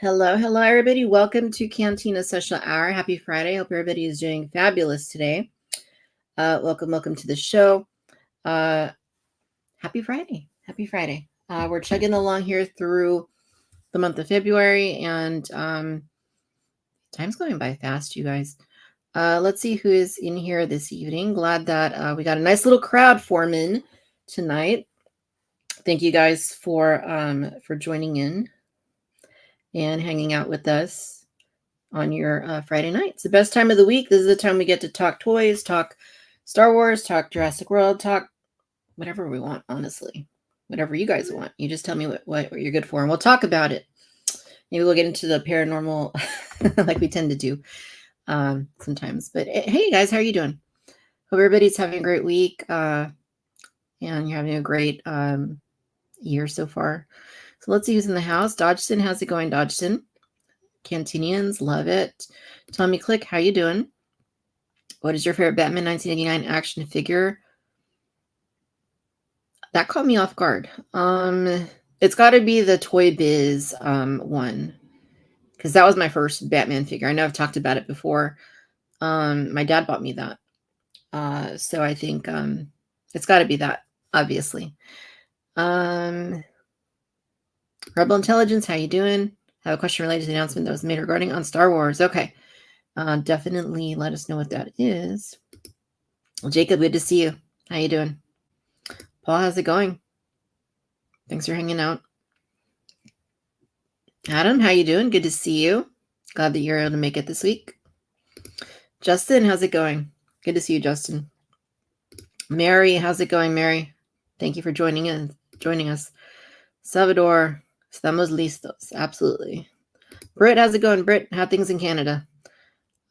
Hello, hello, everybody. Welcome to Cantina Social Hour. Happy Friday. Hope everybody is doing fabulous today. Welcome to the show. Uh, Happy Friday. Happy Friday. We're chugging along here through the month of February, and time's going by fast, you guys. Let's see who is in here this evening. Glad that we got a nice little crowd forming tonight. Thank you guys for joining in and hanging out with us on your Friday night. It's the best time of the week. This is the time we get to talk toys, talk Star Wars, talk Jurassic World, talk whatever we want, honestly. Whatever you guys want. You just tell me what you're good for, and we'll talk about it. Maybe we'll get into the paranormal like we tend to do sometimes. But hey, guys, how are you doing? Hope everybody's having a great week and you're having a great year so far. So let's see who's in the house. Dodgson, how's it going, Dodgson? Cantinians, love it. Tommy Click, how you doing? What is your favorite Batman 1989 action figure? That caught me off guard. It's got to be the Toy Biz one, because that was my first Batman figure. I know I've talked about it before. My dad bought me that, so I think it's got to be that, obviously. Rebel Intelligence, how you doing? I have a question related to the announcement that was made regarding on Star Wars. Okay. Definitely let us know what that is. Well, Jacob, good to see you. How you doing? Paul, how's it going? Thanks for hanging out. Adam, how you doing? Good to see you. Glad that you're able to make it this week. Justin, how's it going? Good to see you, Justin. Mary, how's it going, Mary? Thank you for joining us. Salvador, estamos listos. Absolutely. Britt, how's it going? Britt, how things in Canada?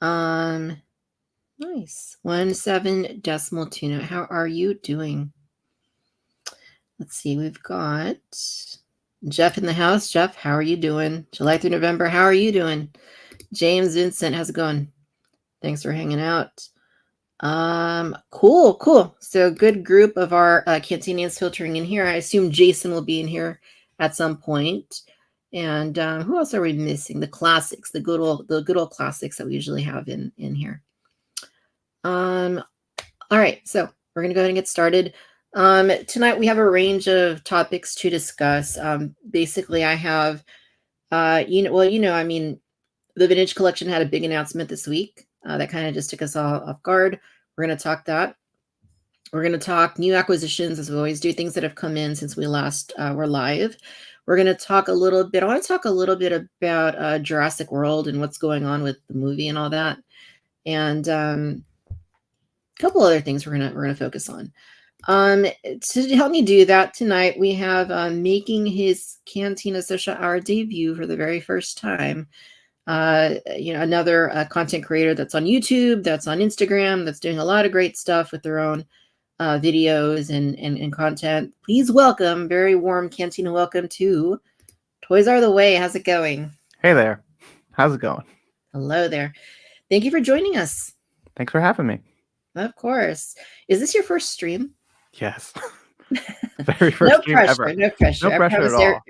Nice. 17 decimal tuna. How are you doing? Let's see. We've got Jeff in the house. Jeff, how are you doing? July through November. How are you doing? James Vincent, how's it going? Thanks for hanging out. Cool. So good group of our Cantinians filtering in here. I assume Jason will be in here at some point. And who else are we missing? The classics, the good old classics that we usually have in here. All right, so we're gonna go ahead and get started. Tonight we have a range of topics to discuss. Basically, I have, I mean, the vintage collection had a big announcement this week that kind of just took us all off guard. We're going to talk that. We're going to talk new acquisitions, as we always do, things that have come in since we last were live. We're going to talk a little bit. I want to talk a little bit about Jurassic World and what's going on with the movie and all that, and a couple other things we're gonna focus on. To help me do that tonight, we have making his Cantina Social Hour debut for the very first time. Another content creator that's on YouTube, that's on Instagram, that's doing a lot of great stuff with their own videos and content. Please welcome, very warm Cantina welcome to Toys Are the Way. How's it going? Hey there. How's it going? Hello there. Thank you for joining us. Thanks for having me. Of course. Is this your first stream? Yes. Very first stream ever. No pressure. No pressure at all.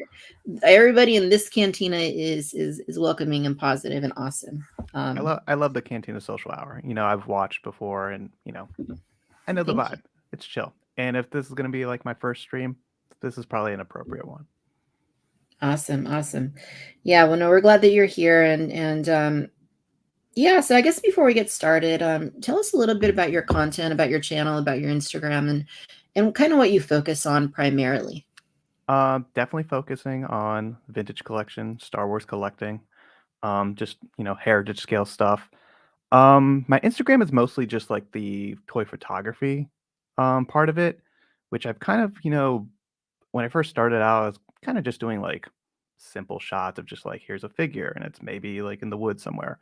Everybody in this Cantina is welcoming and positive and awesome. I love the Cantina Social Hour. I've watched before, and I know the vibe. It's chill. And if this is going to be like my first stream, this is probably an appropriate one. Awesome. Yeah, well, no, we're glad that you're here, and yeah. So I guess before we get started, tell us a little bit about your content, about your channel, about your Instagram, and kind of what you focus on primarily. Definitely focusing on vintage collection, Star Wars collecting, just heritage scale stuff. My Instagram is mostly just like the toy photography part of it, which I've kind of, when I first started out, I was kind of just doing like simple shots of just like, here's a figure and it's maybe like in the woods somewhere.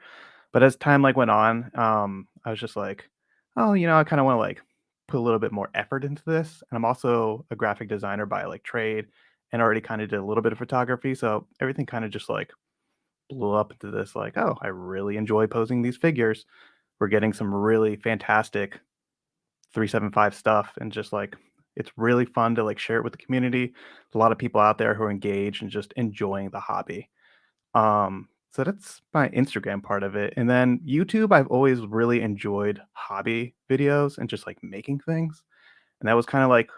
But as time like went on, I was just like, oh, I kind of want to like put a little bit more effort into this. And I'm also a graphic designer by like trade and already kind of did a little bit of photography. So everything kind of just like blew up into this like, oh, I really enjoy posing these figures. We're getting some really fantastic 375 stuff, and just like it's really fun to like share it with the community. A lot of people out there who are engaged and just enjoying the hobby. So that's my Instagram part of it. And then YouTube, I've always really enjoyed hobby videos and just like making things. And that was kind of like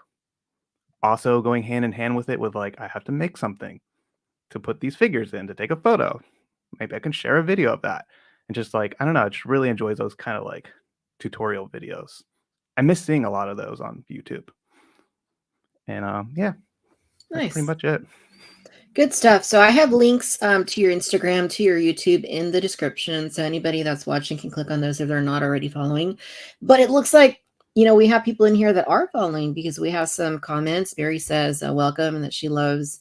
also going hand in hand with it with like I have to make something to put these figures in to take a photo. Maybe I can share a video of that. And just like I don't know, I just really enjoys those kind of like tutorial videos. I miss seeing a lot of those on YouTube. And yeah, that's pretty Nice. much it. Good stuff. So I have links to your Instagram, to your YouTube in the description. So anybody that's watching can click on those if they're not already following. But it looks like, we have people in here that are following because we have some comments. Barry says welcome and that she loves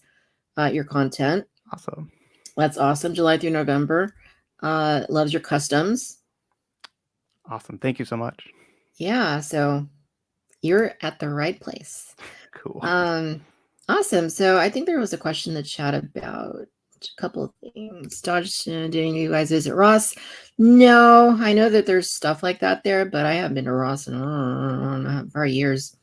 your content. Awesome. That's awesome. July through November. Loves your customs. Awesome. Thank you so much. Yeah. So you're at the right place. Cool. Awesome. So I think there was a question in the chat about a couple of things. Dodge, did you guys visit Ross? No, I know that there's stuff like that there, but I haven't been to Ross in probably years.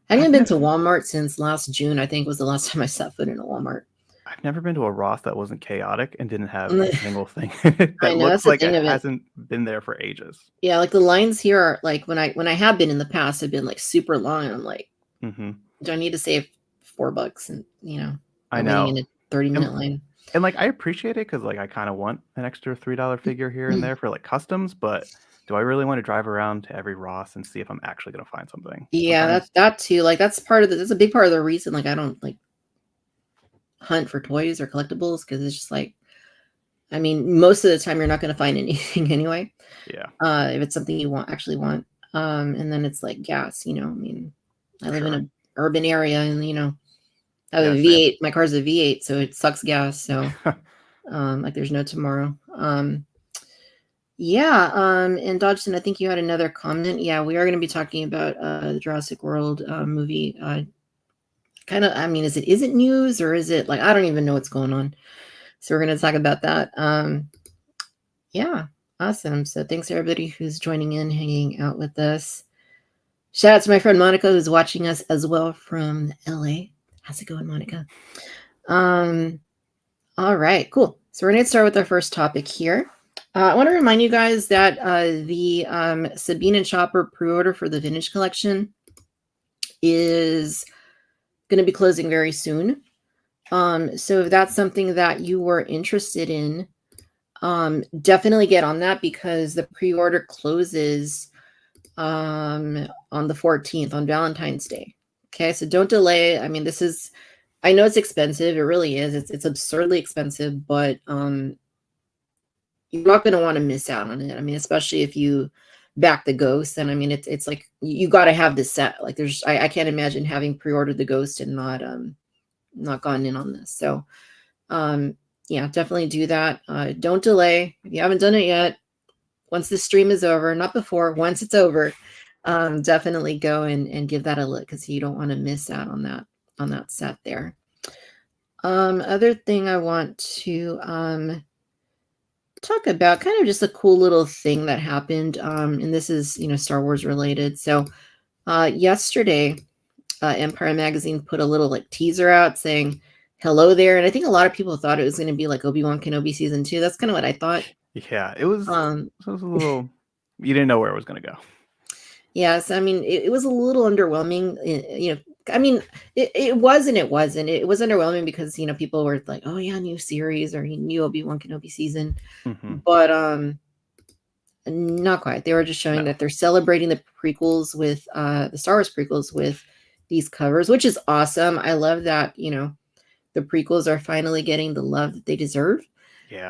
I haven't been to Walmart since last June. I think was the last time I set foot in a Walmart. I've never been to a Ross that wasn't chaotic and didn't have a single thing I that know that's looks the like it thing of it. hasn't been there for ages. Yeah, like the lines here are like when I have been in the past have been like super long. And I'm like, do I need to save $4 and I I'm waiting in know. a 30-minute line? And like I appreciate it because like I kind of want an extra $3 figure here and there for like customs, but do I really want to drive around to every Ross and see if I'm actually gonna find something? Yeah, Sometimes, that too. Like that's a big part of the reason like I don't like hunt for toys or collectibles because it's just like I mean, most of the time you're not going to find anything anyway. yeah, If it's something you actually want. And then it's like gas, I mean, I for live in sure. an urban area and I have Yeah, a same. V8. My car's a V8, so it sucks gas. So like there's no tomorrow. Yeah, and Dodgson, I think you had another comment. Yeah, we are going to be talking about the Jurassic World movie. Kind of, I mean, is it news or is it like I don't even know what's going on? So we're going to talk about that. Yeah, awesome. So thanks everybody who's joining in, hanging out with us. Shout out to my friend Monica who's watching us as well from LA. How's it going, Monica? All right, cool. So we're going to start with our first topic here. I want to remind you guys that the Sabine and Chopper pre-order for the Vintage Collection is going to be closing very soon. So if that's something that you were interested in, definitely get on that because the pre-order closes on the 14th on Valentine's Day. Okay, so don't delay. I mean, I know it's expensive. It really is. It's absurdly expensive, but you're not going to want to miss out on it. I mean, especially if you back the Ghost, and I mean, it's like you got to have this set. Like, I can't imagine having pre-ordered the Ghost and not gone in on this. So, yeah, definitely do that. Don't delay if you haven't done it yet. Once the stream is over, not before, once it's over, definitely go and give that a look because you don't want to miss out on that set there. Other thing I want to talk about, kind of just a cool little thing that happened, and this is Star Wars related. So yesterday, Empire Magazine put a little like teaser out saying hello there, and I think a lot of people thought it was going to be like Obi-Wan Kenobi season 2. That's kind of what I thought. Yeah, it was. Um, So it was a little. You didn't know where it was gonna go. Yes, I mean, it was a little underwhelming. I mean, it was and it wasn't. It was underwhelming because people were like, "Oh yeah, new series or new Obi-Wan Kenobi season," but not quite. They were just showing No. that they're celebrating the prequels with the Star Wars prequels with these covers, which is awesome. I love that the prequels are finally getting the love that they deserve. Yeah.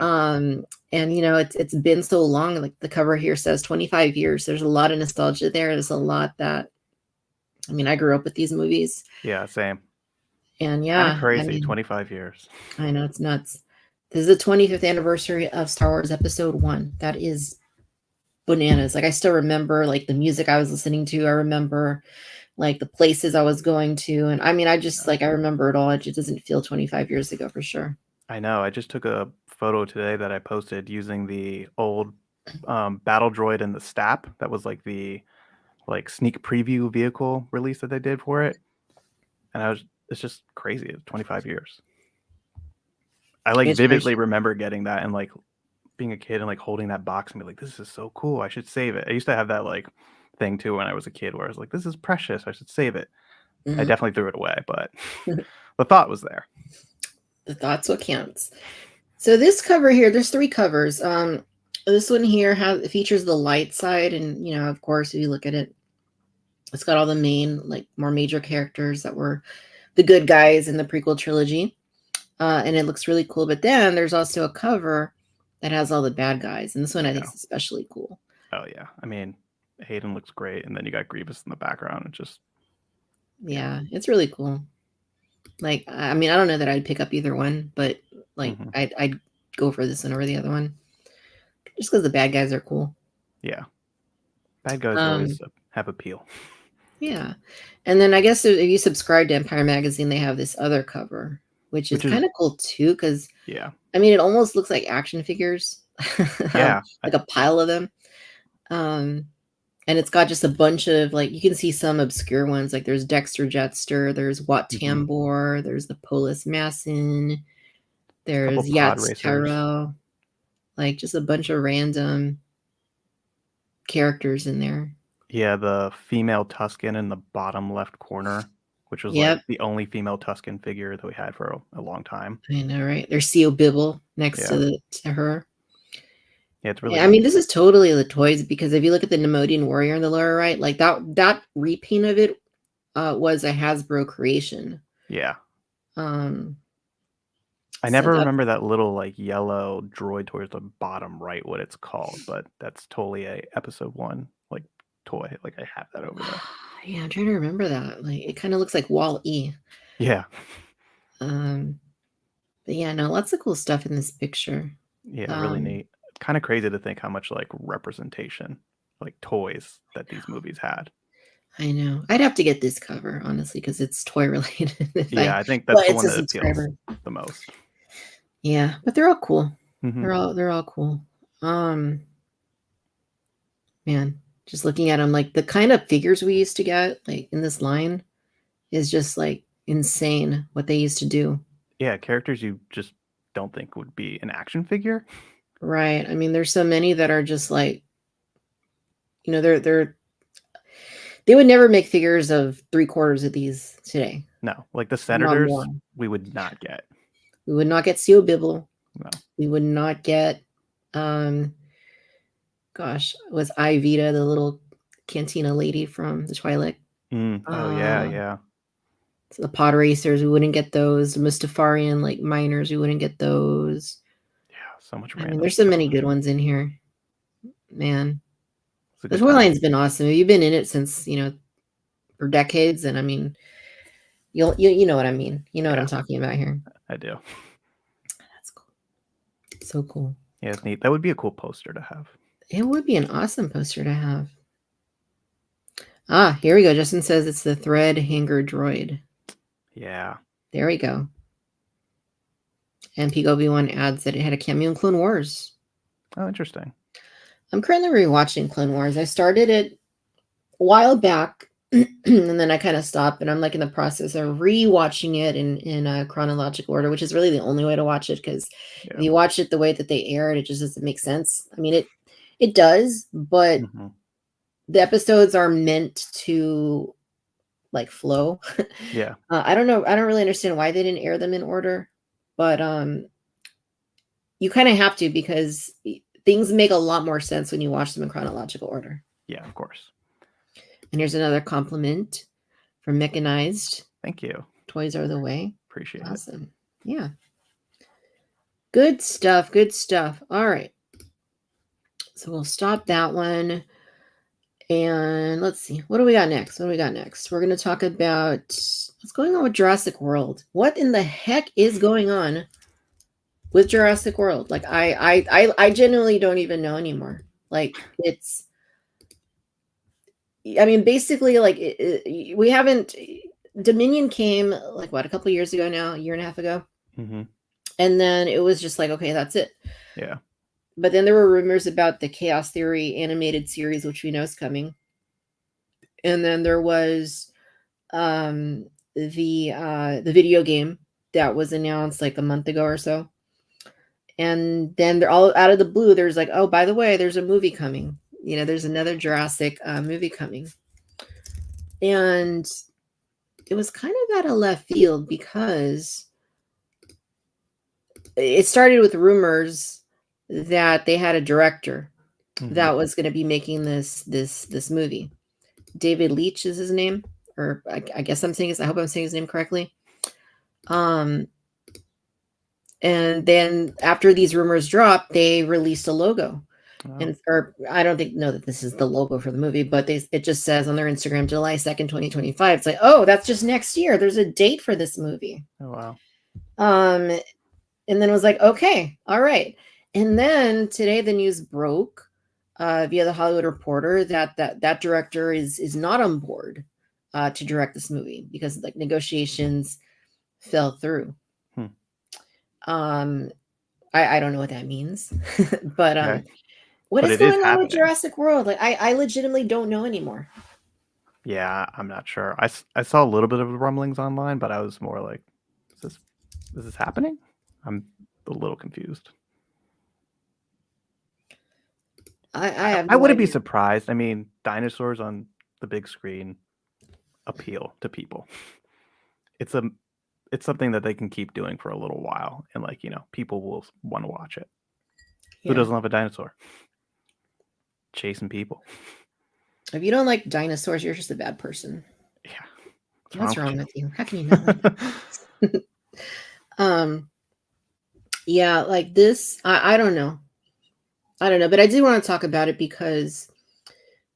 And it's been so long. Like the cover here says 25 years. There's a lot of nostalgia there. There's a lot that I mean, I grew up with these movies. Yeah. Same. And Kind of yeah, I crazy. mean, 25 years. I know it's nuts. This is the 25th anniversary of Star Wars Episode 1. That is bananas. Like I still remember like the music I was listening to. I remember like the places I was going to. And I mean, I just like I remember it all. It just doesn't feel 25 years ago for sure. I know. I just took a photo today that I posted using the old battle droid and the Stap. That was like the sneak preview vehicle release that they did for it. And it's just crazy. It's 25 years. I like It's really vividly remember getting that and like being a kid and like holding that box and be like, this is so cool. I should save it. I used to have that like thing too when I was a kid where I was like, this is precious. I should save it. I mhm. definitely threw it away, but the thought was there. The thought's what counts. So this cover here, there's 3 covers. This one here features the light side, and of course, if you look at it, it's got all the main, like, more major characters that were the good guys in the prequel trilogy, and it looks really cool. But then there's also a cover that has all the bad guys, and this one I think Yeah. is especially cool. Oh yeah. I mean, Hayden looks great, and then you got Grievous in the background. It just yeah. Yeah, it's really cool. Like, I mean, I don't know that I'd pick up either one, but like, Hmm. I'd go for this one over the other one just because the bad guys are cool. Yeah. Bad guys Um, always have appeal. yeah, and then I guess if you subscribe to Empire Magazine, they have this other cover, which is Which is kind of cool too, because yeah. I mean, it almost looks like action figures, Yeah. like a pile of them. Um, and it's got just a bunch of, like, you can see some obscure ones, like there's Dexter Jetster, there's Wat Hmm. Tambor, there's the Polis Masson, A couple there's pod Yats racers. Taro, like just a bunch of random characters in there. Yeah, the female Tusken in the bottom left corner, which was like Yep, the only female Tusken figure that we had for a long time. I know, right? There's Co Bibble next Yeah. to her. Yeah, it's really Yeah, I mean, neat. this is totally the toys, because if you look at the Nemodian warrior in the lower right, like that repaint of it was a Hasbro creation. Yeah. Um, I so never that remember that little like yellow droid towards the bottom right what it's called, but that's totally a episode 1 like toy. Like I have that over there. yeah, I'm trying to remember that. Like, it kind of looks like Wall E. Yeah. Um, but yeah, no, lots of cool stuff in this picture. Yeah, really Um, neat. Kind of crazy to think how much like representation, like toys that these movies had. I know. I'd have to get this cover, honestly, because it's toy related. Yeah, I think Well, that's the it's one a that appeals subscriber. the most. Yeah, but they're all cool. Hmm. They're all cool. Um, Man, just looking at them, like the kind of figures we used to get, like in this line, is just like insane what they used to do. Yeah, characters you just don't think would be an action figure. Right. I mean, there's so many that are just like, they would never make figures of 3/4 of these today. No, like the Not more. senators, we would not get. We would not get Co Bibble. No. We would not get, um, gosh, was Ivita, the little cantina lady from the Twilight? Oh yeah, Uh, yeah, so the pod racers, we wouldn't get those. The Mustafarian, like, miners, we wouldn't get those. yeah. So much I mean, random there's so many stuff. good ones in here. Man, It's a the good toy time. line's been awesome. You've been in it since, for decades, and I mean, you know what I mean. You know what I'm Yeah, talking about here. I do. That's cool. So cool. Yeah, it's neat. That would be a cool poster to have. It would be an awesome poster to have. Ah, here we go. Justin says it's the thread hanger droid. Yeah. There we go. And Peak Obi-Wan adds that it had a cameo in Clone Wars. Oh, interesting. I'm currently rewatching Clone Wars. I started it a while back, and then I kind of stopped, and I'm like in the process of rewatching it in a chronological order, which is really the only way to watch it, because if Yeah. you watch it the way that they aired, it just doesn't make sense. I mean, it does, but Hmm. the episodes are meant to, like, flow. Yeah. I don't know. I don't really understand why they didn't air them in order, but you kind of have to, because things make a lot more sense when you watch them in chronological order. Yeah, of course. And here's another compliment from Mechanized. Thank you. Toys are the way. Appreciate it. Awesome. Yeah. Good stuff. Good stuff. All right. So we'll stop that one. And let's see. What do we got next? What do we got next? We're going to talk about what's going on with Jurassic World. What in the heck is going on with Jurassic World? Like, I genuinely don't even know anymore. Like, it's, I mean, basically, like, we haven't, Dominion came, like, what, a couple years ago now, a year and a half ago. Hmm. And then it was just like, okay, that's it. Yeah. But then there were rumors about the Chaos Theory animated series, which we know is coming. And then there was the video game that was announced like a month ago or so. And then they're all out of the blue. There's like, oh, by the way, there's a movie coming. There's another Jurassic movie coming. And it was kind of out of left field because it started with rumors that they had a director that was going to be making this movie. David Leitch is his name, or I guess I hope I'm saying his name correctly. And then after these rumors dropped, they released a logo. Or I don't know that this is the logo for the movie, but it just says on their Instagram, July 2nd, 2025. It's like, oh, that's just next year. There's a date for this movie. Oh, wow. And then it was like, okay, all right. And then today the news broke via the Hollywood Reporter that director is not on board to direct this movie because like negotiations fell through. I don't know what that means, but what is going on with Jurassic World? Like I legitimately don't know anymore. Yeah, I'm not sure. I saw a little bit of the rumblings online, but I was more like, is this happening? I'm a little confused. I wouldn't be surprised. I mean, dinosaurs on the big screen appeal to people. It's something that they can keep doing for a little while, and like, people will want to watch it. Yeah. Who doesn't love a dinosaur? Chasing people. If you don't like dinosaurs, you're just a bad person. Yeah. What's wrong with you? How can you not like yeah, like this, I don't know. But I did want to talk about it because,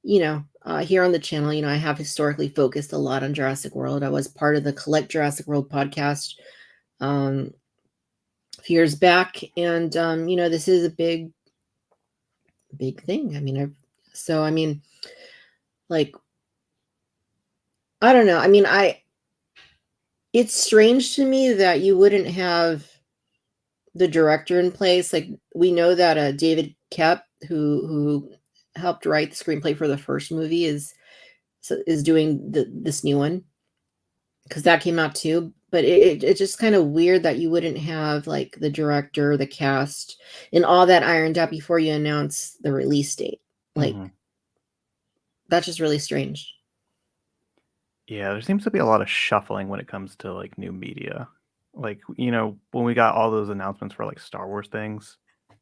here on the channel, I have historically focused a lot on Jurassic World. I was part of the Collect Jurassic World podcast a few years back. And, this is a big thing. I mean, like, I don't know. It's strange to me that you wouldn't have the director in place. Like, we know that David Koepp, who helped write the screenplay for the first movie, is doing this new one because that came out too. But it's just kind of weird that you wouldn't have like the director, the cast, and all that ironed out before you announce the release date. Like, that's just really strange. Yeah, there seems to be a lot of shuffling when it comes to like new media. Like, when we got all those announcements for like Star Wars things,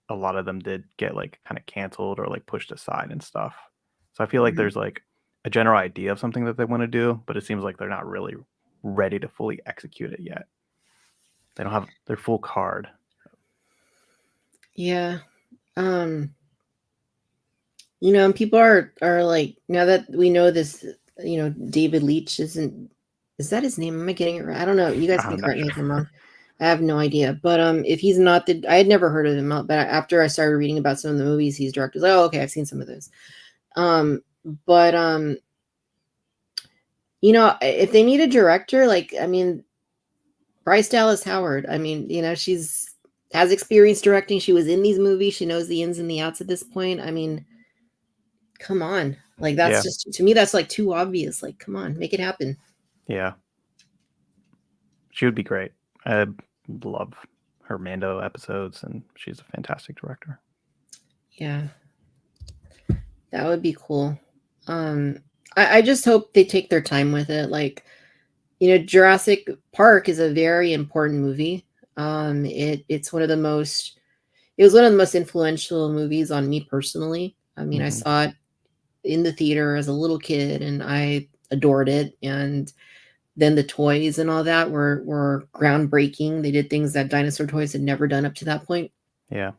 a lot of them did get like kind of canceled or like pushed aside and stuff. So I feel like there's like a general idea of something that they want to do, but it seems like they're not really ready to fully execute it yet. They don't have their full card. Yeah. And people are like, now that we know this, David Leitch is that his name? Am I getting it right? I don't know. You guys can correct me if I'm wrong. I have no idea. But if he's not I had never heard of him, but after I started reading about some of the movies he's directed, I was like, oh, okay, I've seen some of those. But if they need a director, like, Bryce Dallas Howard, she's has experience directing. She was in these movies. She knows the ins and the outs at this point. Come on. Like, that's just, to me, that's like too obvious. Like, come on, make it happen. Yeah. She would be great. I love her Mando episodes, and she's a fantastic director. Yeah. That would be cool. I just hope they take their time with it. Like, Jurassic Park is a very important movie. It's one of the most, it was one of the most influential movies on me personally. I saw it in the theater as a little kid and I adored it. And then the toys and all that were groundbreaking. They did things that dinosaur toys had never done up to that point. Yeah.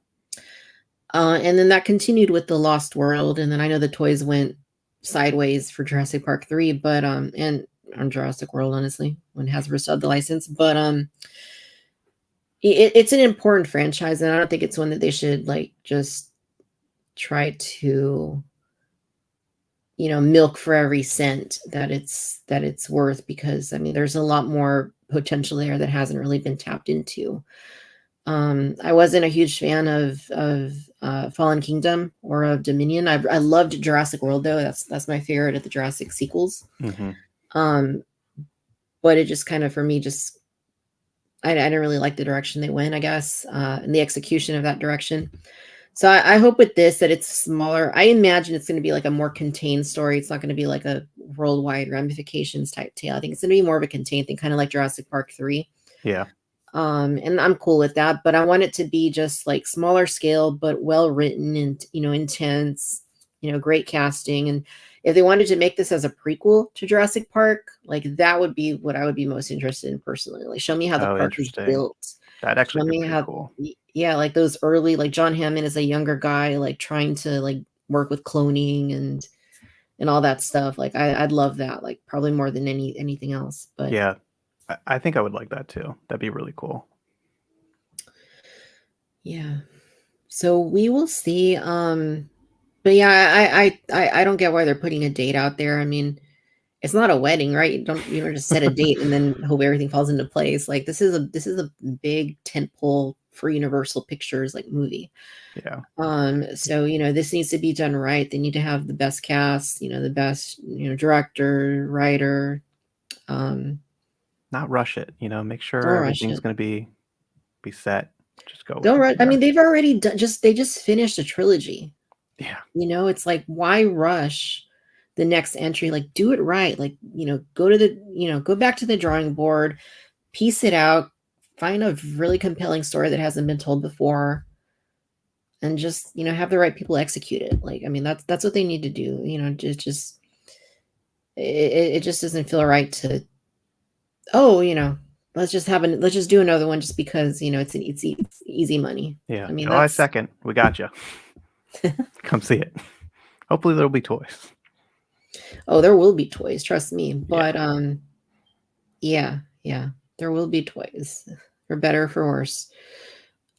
And then that continued with the Lost World. And then I know the toys went sideways for Jurassic Park 3, but and on Jurassic World, honestly, when Hasbro sold the license. But it's an important franchise, and I don't think it's one that they should like just try to milk for every cent that it's worth, because there's a lot more potential there that hasn't really been tapped into. I wasn't a huge fan of Fallen Kingdom or of Dominion. I loved Jurassic World though. That's my favorite of the Jurassic sequels. But it just kind of, for me, just I didn't really like the direction they went, I guess, and the execution of that direction. So I hope with this that it's smaller. I imagine it's going to be like a more contained story. It's not going to be like a worldwide ramifications type tale. I think it's going to be more of a contained thing, kind of like Jurassic Park 3. Yeah. And I'm cool with that, but I want it to be just like smaller scale, but well written and, intense, great casting. And if they wanted to make this as a prequel to Jurassic Park, like that would be what I would be most interested in personally. Like, show me how the Oh, park is interesting. built. That'd actually Show be me pretty how, cool. yeah, like those early, like John Hammond is a younger guy, like trying to like work with cloning and all that stuff. Like I'd love that, like probably more than anything else. But Yeah. I think I would like that too. That'd be really cool. yeah. So we will see. But yeah, I don't get why they're putting a date out there. I mean, it's not a wedding, right? You don't just set a date and then hope everything falls into place. Like this is a big tentpole for Universal Pictures like movie. Yeah. So this needs to be done right. They need to have the best cast, the best, director, writer. Um, Not rush it, make sure don't rush everything's it. gonna be set. Just go with Don't it rush. from I mean, there. they've already done they just finished a trilogy. Yeah. It's like, why rush the next entry? Like, do it right. Like, go back to the drawing board, piece it out, find a really compelling story that hasn't been told before, and just, have the right people execute it. Like, I mean, that's what they need to do. Just it just doesn't feel right to, oh, let's just do another one just because, it's easy money. Yeah. I mean, July that's 2nd, we got you. Come see it. Hopefully there'll be toys. oh, there will be toys, trust me. Yeah. But yeah, there will be toys, for better or for worse.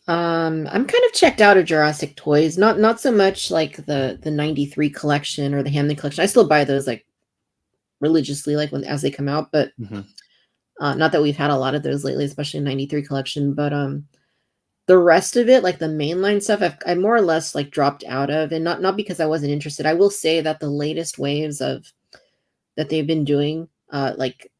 I'm kind of checked out of Jurassic toys. Not so much like the 93 collection or the Hamlin collection. I still buy those like religiously, like when as they come out, but Hmm. not that we've had a lot of those lately, especially 93 collection. But the rest of it, like the mainline stuff, I more or less like dropped out of, and not because I wasn't interested. I will say that the latest waves of that they've been doing, like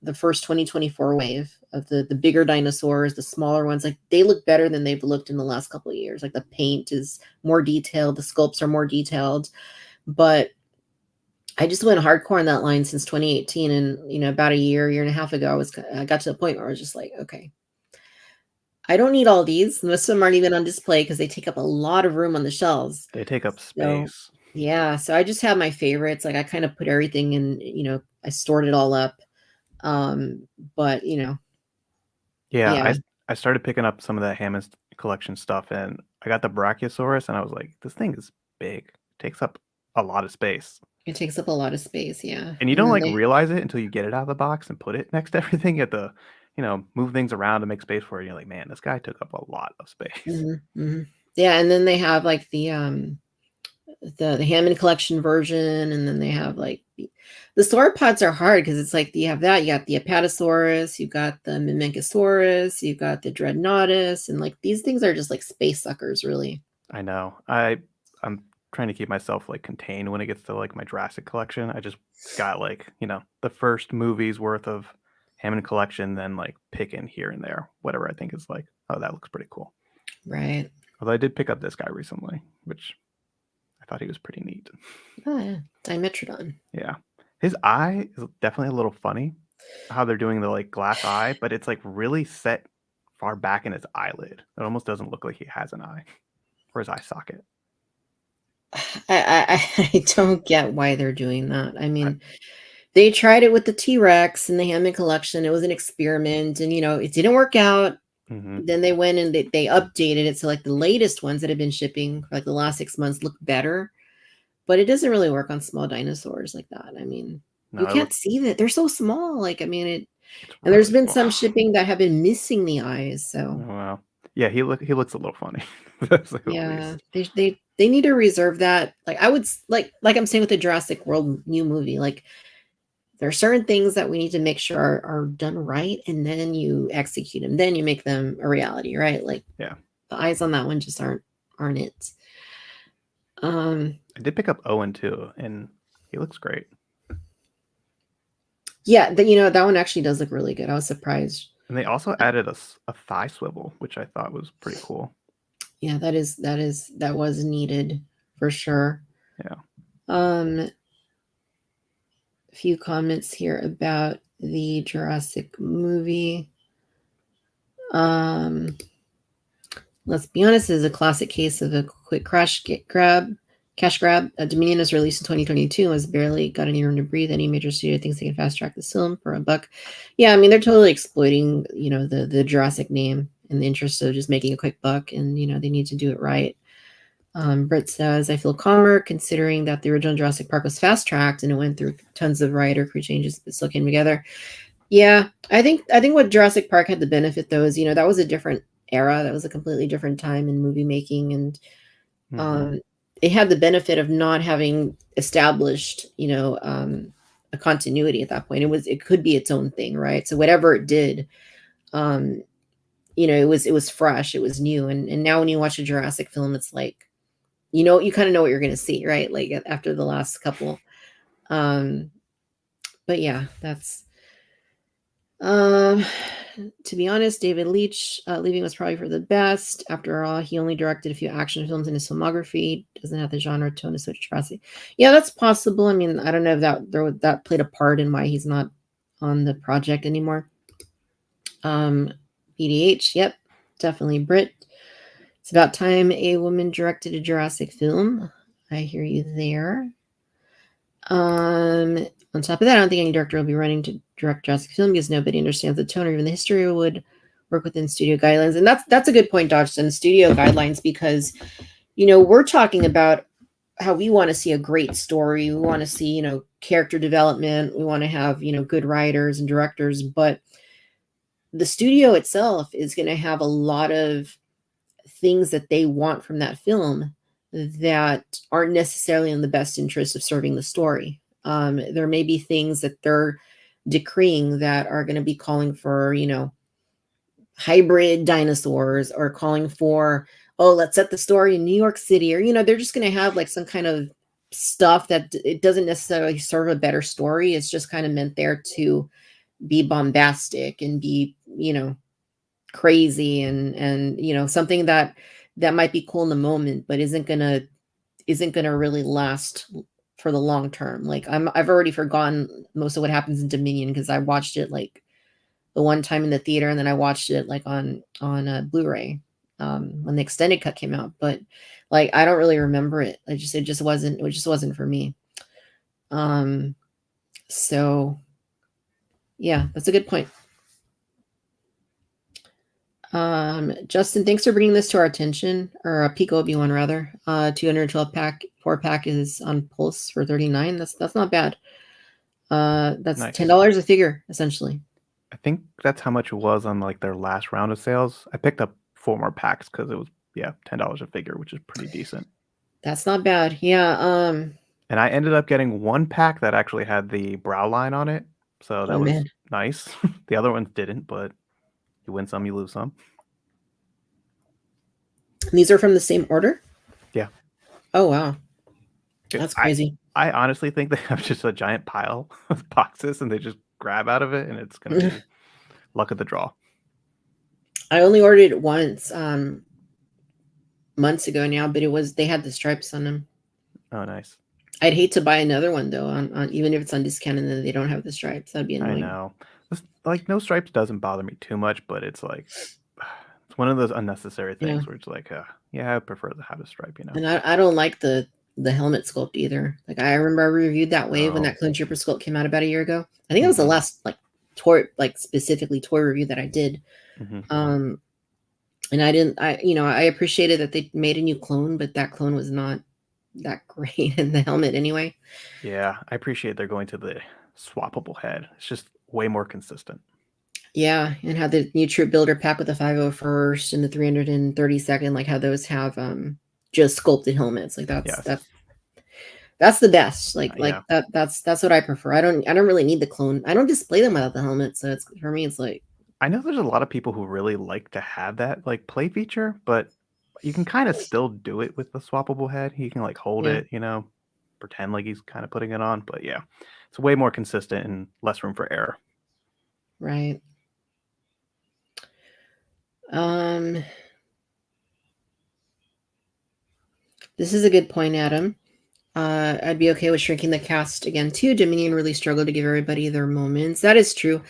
the first 2024 wave of the bigger dinosaurs, the smaller ones, like they look better than they've looked in the last couple of years. Like the paint is more detailed, the sculpts are more detailed. But I just went hardcore on that line since 2018, and about a year and a half ago, I got to the point where I was just like, okay, I don't need all these. Most of them aren't even on display because they take up a lot of room on the shelves. They take up So space. yeah, so I just have my favorites. Like I kind of put everything in, I stored it all up. Um, but Yeah, yeah, I started picking up some of that Hammond collection stuff, and I got the Brachiosaurus, and I was like, this thing is big. It takes up a lot of space. it takes up a lot of space. Yeah, And you and don't then like they, realize it until you get it out of the box and put it next to everything. You have to, move things around to make space for it. You're like, man, this guy took up a lot of space. mhm, mhm. Yeah, and then they have like the Hammond collection version, and then they have like the sauropods are hard because it's like you have that, you got the Apatosaurus, you got the Mamenchosaurus, you got the Dreadnoughtus, and like these things are just like space suckers, really. I know. I'm trying to keep myself like contained when it gets to like my Jurassic collection. I just got like, the first movie's worth of Hammond collection, then like picking here and there, whatever I think is like, oh, that looks pretty cool. Right. Although I did pick up this guy recently, which I thought he was pretty neat. Oh yeah, Dimetrodon. Yeah. His eye is definitely a little funny, how they're doing the like glass eye, but it's like really set far back in his eyelid. It almost doesn't look like he has an eye or his eye socket. I don't get why they're doing that. I I, mean, they tried it with the T-Rex and the Hammond collection. It was an experiment, and it didn't work out. hmm Then they went and they updated it, so like the latest ones that have been shipping for like the last 6 months look better, but it doesn't really work on small dinosaurs like that. I mean, you No, it can't looks see that they're so small. Like, I mean, it's and there's really been small. some shipping that have been missing the eyes. Oh, So wow. Yeah, he looks a little funny. To say the yeah, least. they need to reserve that. Like I would like I'm saying with the Jurassic World new movie, like there are certain things that we need to make sure are done right, and then you execute them, then you make them a reality, right? Like Yeah. the eyes on that one just aren't it. Um, I did pick up Owen too, and he looks great. yeah, that one actually does look really good. I was surprised. And they also added a thigh swivel, which I thought was pretty cool. Yeah, that was needed for sure. Yeah. A few comments here about the Jurassic movie. Um, let's be honest, this is a classic case of a quick cash grab. Dominion was released in 2022 and was barely got any room to breathe. Any major studio thinks they can fast track this film for a buck. Yeah, I mean they're totally exploiting, the Jurassic name in the interest of just making a quick buck, and they need to do it right. Britt says, I feel calmer considering that the original Jurassic Park was fast tracked and it went through tons of writer crew changes, but still came together. Yeah, I think what Jurassic Park had the benefit though is, that was a different era. That was a completely different time in movie making, and Hmm. um, it had the benefit of not having established, a continuity at that point. It could be its own thing, right? So whatever it did, um, it was fresh, it was new, and now when you watch a Jurassic film, it's like, you kind of know what you're going to see, right? Like after the last couple. Um, but yeah, that's um to be honest, David Leitch leaving was probably for the best. After all, he only directed a few action films in his filmography. Doesn't have the genre tone to switch Jurassic. Yeah, that's possible. I mean, I don't know if that played a part in why he's not on the project anymore. BDH, yep, definitely Brit. It's about time a woman directed a Jurassic film. I hear you there. Um, on top of that, I don't think any director will be running to direct Jurassic film because nobody understands the tone or even the history, or would work within studio guidelines. And that's a good point, Dodgson. Studio guidelines, because we're talking about how we want to see a great story. We want to see character development. We want to have good writers and directors, but the studio itself is going to have a lot of things that they want from that film that aren't necessarily in the best interest of serving the story. There may be things that they're decreeing that are going to be calling for, hybrid dinosaurs, or calling for, oh, let's set the story in New York City, or, they're just going to have like some kind of stuff that it doesn't necessarily serve a better story. It's just kind of meant there to be bombastic and be, crazy, and something that might be cool in the moment but isn't gonna really last for the long term. Like I've already forgotten most of what happens in Dominion because I watched it like the one time in the theater, and then I watched it like on Blu-ray when the extended cut came out. But like I don't really remember it. It just wasn't for me. Um so yeah, that's a good point. Justin, thanks for bringing this to our attention, or a Pico Obi-Wan rather. 212 pack, 4-pack is on Pulse for 39. That's not bad. That's Nice. $10 a figure essentially. I think that's how much it was on like their last round of sales. I picked up 4 more packs because it was, yeah, $10 a figure, which is pretty decent. That's not bad. Yeah. And I ended up getting 1 pack that actually had the brow line on it, so Oh that was man, nice. The other ones didn't, but you win some, you lose some. these are from the same order. Yeah. Oh wow, It, that's crazy. I honestly think they have just a giant pile of boxes and they just grab out of it, and it's gonna be luck of the draw. I only ordered it once, months ago now, but they had the stripes on them. Oh, nice. I'd hate to buy another one though, on even if it's on discount and then they don't have the stripes. That'd be I annoying. know. Like no stripes doesn't bother me too much, but it's like it's one of those unnecessary Yeah. things where it's like, yeah, I prefer to have a stripe. And I don't like the helmet sculpt either. Like I remember I reviewed that wave when Oh. that Clone Trooper sculpt came out about a year ago. I think that was the Hmm. last like toy, like specifically toy review that I did. Hmm. Um and I appreciated that they made a new clone, but that clone was not that great in the helmet anyway. Yeah, I appreciate they're going to the swappable head. It's just way more consistent. Yeah, and how the new troop builder pack with the 501st and the 332nd, like how those have just sculpted helmets. Like that's Yes. that that's the best. Like Yeah. that's what I prefer. I don't really need the clone. I don't display them without the helmet, so it's for me it's like I know there's a lot of people who really like to have that like play feature, but you can kind of still do it with the swappable head. He can like hold yeah, it, pretend like he's kind of putting it on. But yeah, it's way more consistent and less room for error. right. Um, this is a good point, Adam. I'd be okay with shrinking the cast again too. Dominion really struggled to give everybody their moments. That is true.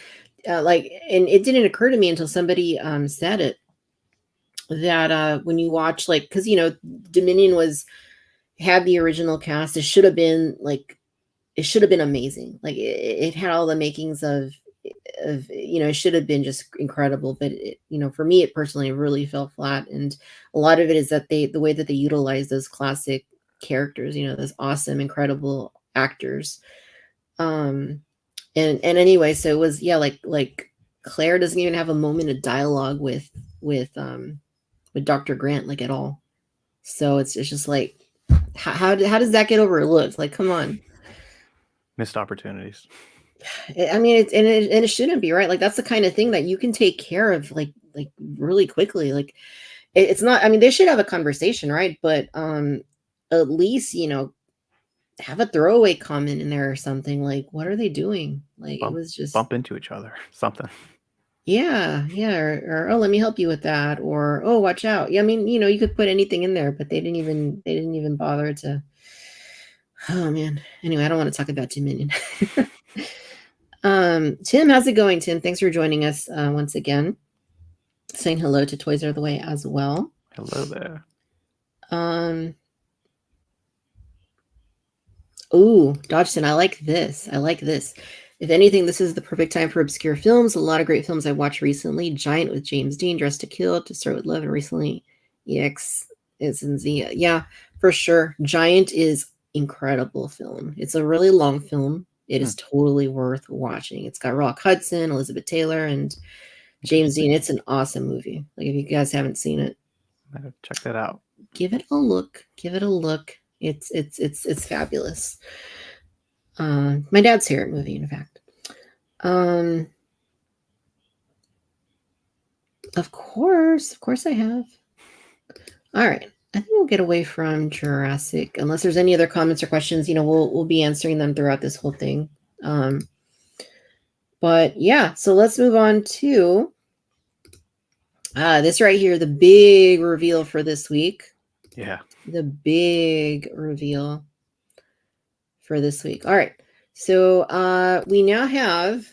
And it didn't occur to me until somebody said it, that when you watch, like, because Dominion had the original cast. It should have been amazing. Like it had all the makings of it should have been just incredible, but for me, it personally really fell flat. And a lot of it is that the way that they utilize those classic characters, those awesome, incredible actors. And anyway, so it was, yeah, like Claire doesn't even have a moment of dialogue with Dr. Grant, like, at all. So it's just like, how does that get overlooked? Like, come on. Missed opportunities. I mean, it shouldn't be, right? Like, that's the kind of thing that you can take care of, like really quickly. Like, it's not. I mean, they should have a conversation, right? But at least have a throwaway comment in there or something. Like, what are they doing? Like, it was just bump into each other, something. Yeah, or oh, let me help you with that, or oh, watch out. Yeah, I mean, you could put anything in there, but they didn't even bother to. Oh man. Anyway, I don't want to talk about Dominion. Tim, how's it going, Tim? Thanks for joining us once again. Saying hello to Toys Are the Way as well. Hello there. Oh, Dodgson, I like this. If anything, this is the perfect time for obscure films. A lot of great films I watched recently. Giant with James Dean, Dressed to Kill, To Start With Love, and recently EX is in Z. Yeah, for sure. Giant is incredible film. It's a really long film. It is totally worth watching. It's got Rock Hudson, Elizabeth Taylor, and James Dean. It's an awesome movie. Like, if you guys haven't seen it, check that out. Give it a look. It's fabulous. My dad's favorite movie, in fact. Of course I have. All right. I think we'll get away from Jurassic, unless there's any other comments or questions. We'll be answering them throughout this whole thing. But yeah, so let's move on to this right here, the big reveal for this week. Yeah. The big reveal for this week. All right. So we now have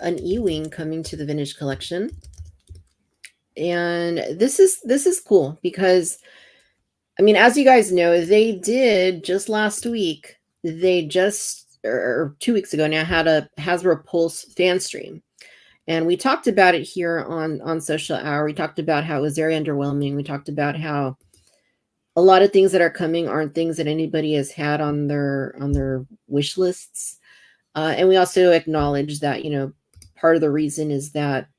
an E-Wing coming to the Vintage Collection. And this is cool because, I mean, as you guys know, they did just last week, or 2 weeks ago now, had a Hasbro Pulse fan stream. And we talked about it here on Social Hour. We talked about how it was very underwhelming. We talked about how a lot of things that are coming aren't things that anybody has had on their wish lists. And we also acknowledge that, part of the reason is that,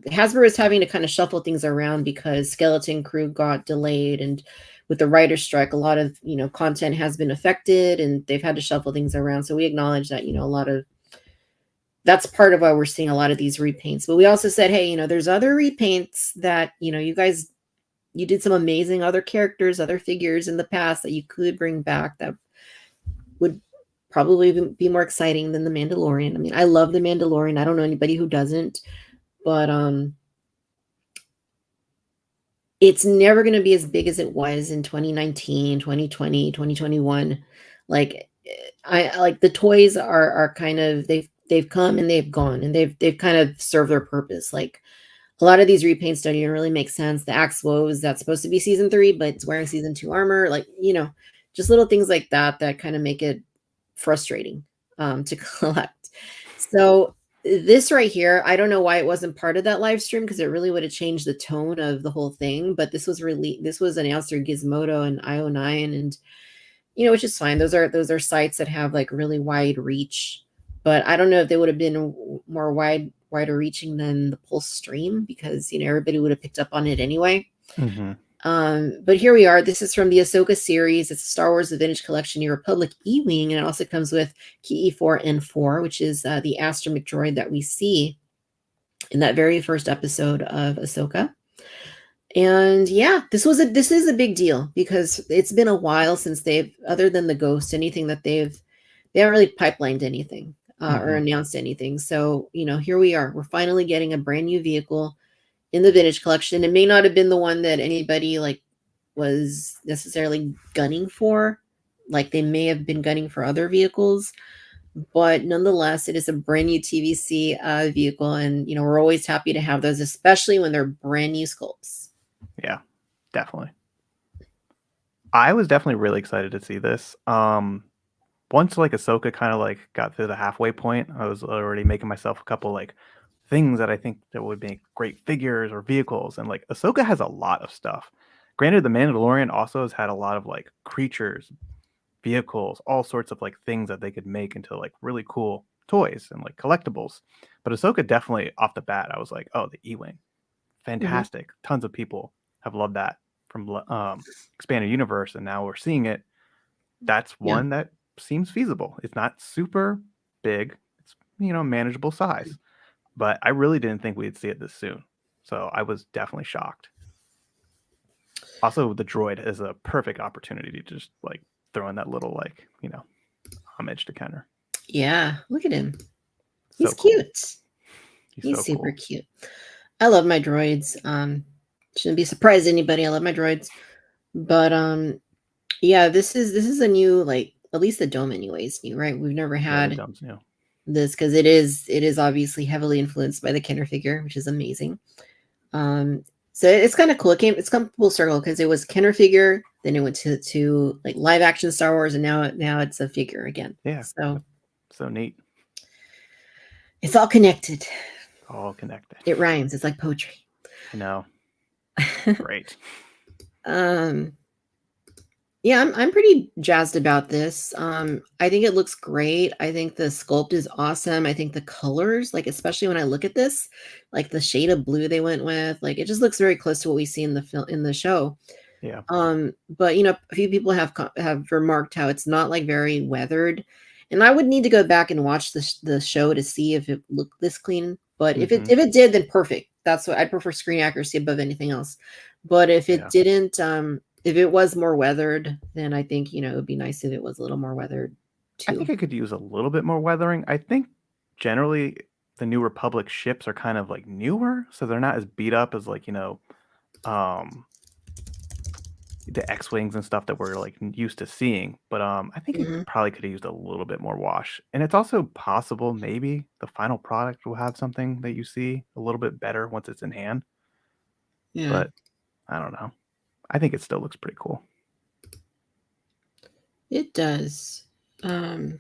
Hasbro is having to kind of shuffle things around because Skeleton Crew got delayed, and with the writer's strike, a lot of, content has been affected, and they've had to shuffle things around. So we acknowledge that, that's part of why we're seeing a lot of these repaints. But we also said, hey, there's other repaints that, you guys, you did some amazing other characters, other figures in the past that you could bring back that would probably be more exciting than the Mandalorian. I mean, I love the Mandalorian. I don't know anybody who doesn't, but it's never going to be as big as it was in 2019, 2020, 2021. Like, I like the toys are kind of, they've come and they've gone, and they've kind of served their purpose. Like, a lot of these repaints don't even really make sense. The Axe Woes, that's supposed to be season 3, but it's wearing season 2 armor. Like, just little things like that kind of make it frustrating to collect. So this right here, I don't know why it wasn't part of that live stream, because it really would have changed the tone of the whole thing. But this was announced through Gizmodo and IO9, and which is fine. Those are sites that have like really wide reach. But I don't know if they would have been more wider reaching than the Pulse stream, because everybody would have picked up on it anyway. Mm-hmm. But here we are. This is from the Ahsoka series. It's a Star Wars The Vintage Collection New Republic E-Wing, and it also comes with KE4N4, which is the astromech droid that we see in that very first episode of Ahsoka. And yeah, this is a big deal, because it's been a while since they've, other than the Ghost, anything that they haven't really pipelined anything. or Mhm. announced anything. So, here we are. We're finally getting a brand new vehicle in the vintage collection. It may not have been the one that anybody like was necessarily gunning for. Like they may have been gunning for other vehicles, but nonetheless, it is a brand new TVC vehicle, and we're always happy to have those, especially when they're brand new sculpts. Yeah, definitely. I was definitely really excited to see this. Once like Ahsoka kind of like got through the halfway point, I was already making myself a couple like things that I think that would make great figures or vehicles. And like Ahsoka has a lot of stuff. Granted, the Mandalorian also has had a lot of like creatures, vehicles, all sorts of like things that they could make into like really cool toys and like collectibles. But Ahsoka definitely off the bat, I was like, oh, the E-wing, Hmm. fantastic. Tons of people have loved that from expanded universe, and now we're seeing it. That's Yeah. one that seems feasible. It's not super big. It's manageable size. But I really didn't think we'd see it this soon. So I was definitely shocked. Also, the droid is a perfect opportunity to just like throw in that little like, homage to Kenner. Yeah. Look at him. So He's cool. cute. He's He's so super cool. cute. I love my droids. Shouldn't be surprised anybody. I love my droids. But yeah, this is a new, like, at least the dome anyway is new, right? We've never Yeah, the had dumb's new. this because it is obviously heavily influenced by the Kenner figure, which is amazing. Um, so it's kind of cool. It's come full circle because it was Kenner figure, then it went to like live action Star Wars, and now it's a figure again. Yeah, So so neat. it's all connected. All connected. It rhymes. It's like poetry. I know. Great. um, Yeah, I'm pretty jazzed about this. I think it looks great. I think the sculpt is awesome. I think the colors, like especially when I look at this, like the shade of blue they went with, like it just looks very close to what we see in the film in the show. Yeah. But a few people have remarked how it's not like very weathered, and I would need to go back and watch the show to see if it looked this clean. But if it Hmm. if it did, then perfect. That's what I'd prefer, screen accuracy above anything else. But if it Yeah. didn't, if it was more weathered, then I think it would be nice if it was a little more weathered I think too. it could use a little bit more weathering. I think generally the New Republic ships are kind of like newer, so they're not as beat up as like, um the X-wings and stuff that we're like used to seeing. But I think it Hmm. probably could have used a little bit more wash. And it's also possible maybe the final product will have something that you see a little bit better once it's in hand. Yeah, But I don't know. I think it still looks pretty cool. it does. Um,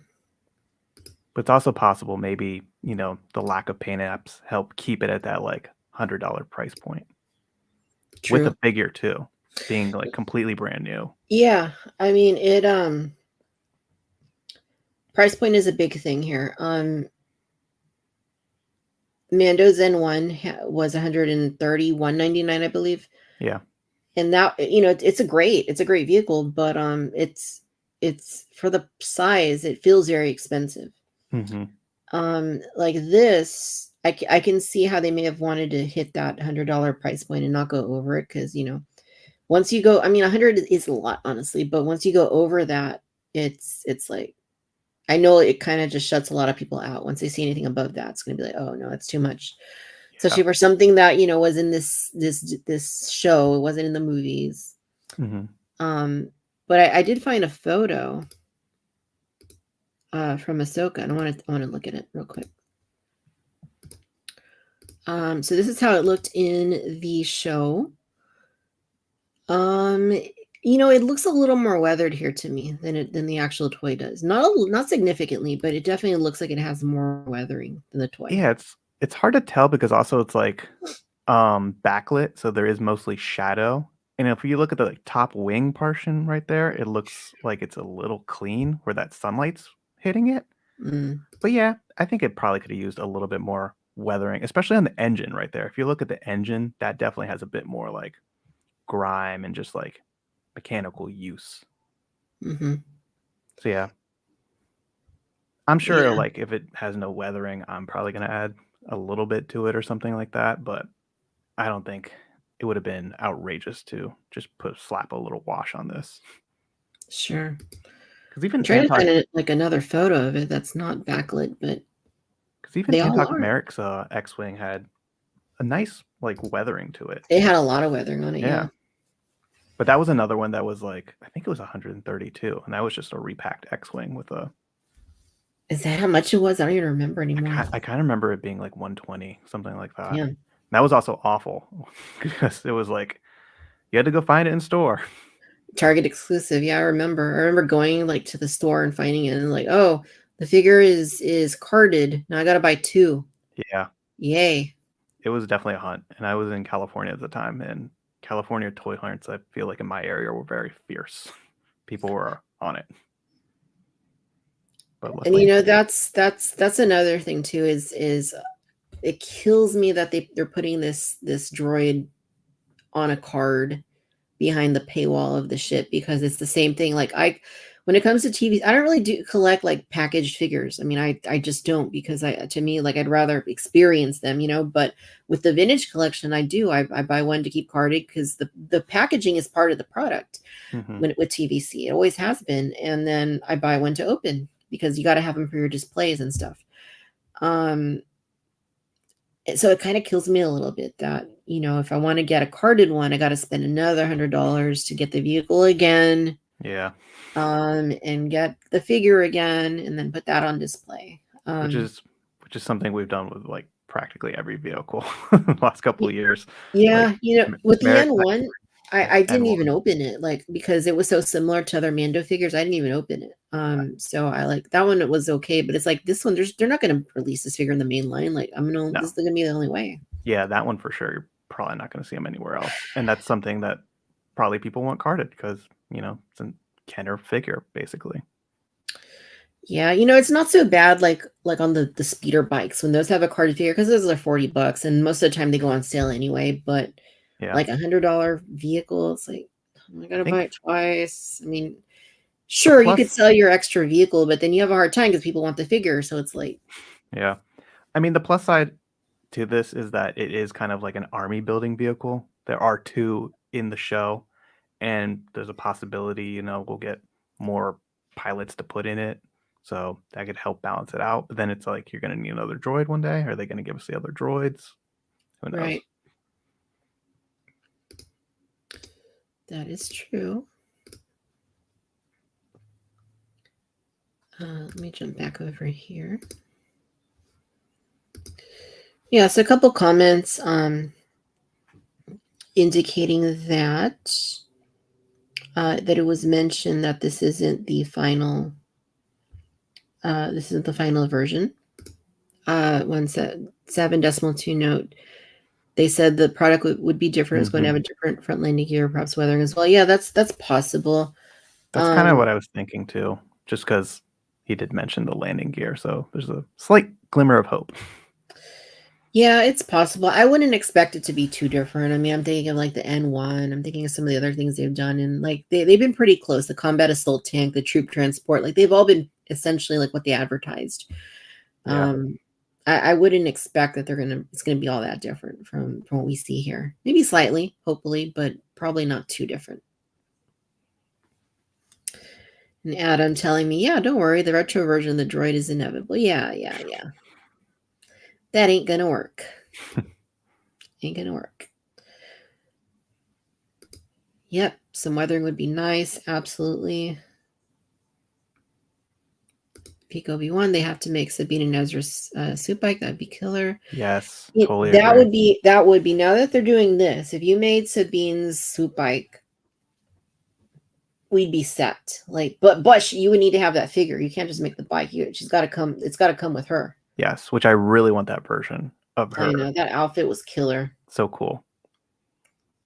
But it's also possible maybe, the lack of paint apps help keep it at that like $100 price point with True. a figure too, being like completely brand new. Yeah, I mean price point is a big thing here. Mando Zen 1 was 131.99, I believe. Yeah. And that, it's a great vehicle, but it's for the size, it feels very expensive. Hmm. Like this, I can see how they may have wanted to hit that $100 price point and not go over it, because once you go, I mean, 100 is a lot, honestly, but once you go over that, it's like, I know it kind of just shuts a lot of people out. Once they see anything above that, it's going to be like, oh no, it's too much. Yeah. Especially for something that was in this show. It wasn't in the movies. Hmm. Um, but I did find a photo from Ahsoka, and I want to look at it real quick. So this is how it looked in the show. Um, it looks a little more weathered here to me than the actual toy does. Not significantly, but it definitely looks like it has more weathering than the toy. Yeah, it's hard to tell because also it's like backlit, so there is mostly shadow. And if you look at the like, top wing portion right there, it looks like it's a little clean where that sunlight's hitting it. Mm, But yeah, I think it probably could have used a little bit more weathering, especially on the engine right there. If you look at the engine, that definitely has a bit more like grime and just like mechanical use. hmm. So yeah, I'm sure Yeah, like if it has no weathering, I'm probably gonna add a little bit to it or something like that. But I don't think it would have been outrageous to just slap a little wash on this. sure. Because I'm even trying to anti find it, like another photo of it that's not backlit, but because even they all Hancock are. Merrick's X-wing had a nice like weathering to it. They had a lot of weathering on it, Yeah. yeah. But that was another one that was like I think it was 132, and that was just a repacked X-wing with a. Is that how much it was? I don't even remember anymore. I kind of remember it being like 120, something like that. Yeah. That was also awful because it was like you had to go find it in store. Target exclusive. Yeah, I remember. I remember going like to the store and finding it and like, oh, the figure is carded. Now I gotta buy two. Yeah, Yay. it was definitely a hunt, and I was in California at the time, and California toy hunts, I feel like in my area were very fierce. People were on it, but And luckily, that's another thing too, is it kills me that they're putting this droid on a card behind the paywall of the ship, because it's the same thing. Like when it comes to TVs, I don't really do collect like packaged figures. I mean, I just don't, because to me, like, I'd rather experience them, but with the vintage collection, I do. I buy one to keep carded because the packaging is part of the product hmm with TVC. It always has been. And then I buy one to open because you got to have them for your displays and stuff. Um, so it kind of kills me a little bit that, if I want to get a carded one, I got to spend another $100 to get the vehicle again, yeah, and get the figure again, and then put that on display. which is which is something we've done with like practically every vehicle the last couple of years. Like Yeah, with the Merrick, N1, yeah, I didn't even N1, open it, like, because it was so similar to other Mando figures. I didn't even open it. So I like that one. It was okay, but it's like this one. They're not going to release this figure in the main line. Like, this no, is going to be the only way. yeah, that one for sure. You're probably not going to see them anywhere else, and that's something that probably people want carded because it's a Kenner figure basically. Yeah, it's not so bad like on the speeder bikes when those have a carded figure, because those are $40 and most of the time they go on sale anyway. But Yeah, like $100 vehicle, it's like, I I gotta buy think it twice. I mean, the sure, you could plus, sell your extra vehicle, but then you have a hard time because people want the figure. So it's like, yeah, I mean the plus side to this is that it is kind of like an army building vehicle. There are two in the show, and there's a possibility, we'll get more pilots to put in it. So that could help balance it out. But then it's like you're gonna need another droid one day. Are they gonna give us the other droids? Who knows? right, that is true. Let me jump back over here. Yeah, so a couple comments indicating that it was mentioned that this isn't the final version. 17.2 note. They said the product would be different. It's going to have a different front landing gear, perhaps weathering as well. Yeah, that's possible. That's kind of what I was thinking too, just because he did mention the landing gear. So there's a slight glimmer of hope. Yeah, it's possible. I wouldn't expect it to be too different. I mean, I'm thinking of like the N1. I'm thinking of some of the other things they've done, and like they've been pretty close. The combat assault tank, the troop transport, like they've all been essentially like what they advertised. Yeah. I wouldn't expect that it's gonna be all that different from what we see here. Maybe slightly, hopefully, but probably not too different. And Adam telling me, yeah, don't worry, the retro version of the droid is inevitable. Yeah. That ain't gonna work. Ain't gonna work. Yep, some weathering would be nice. Absolutely. Peak Obi-Wan, they have to make Sabine and Ezra's suit bike. That'd be killer. Yes, totally That agree. would be, now that they're doing this, if you made Sabine's suit bike, we'd be set. Like, but you would need to have that figure. You can't just make the bike. She's got to come. It's got to come with her. Yes, which I really want that version of I her. know that outfit was killer. So cool.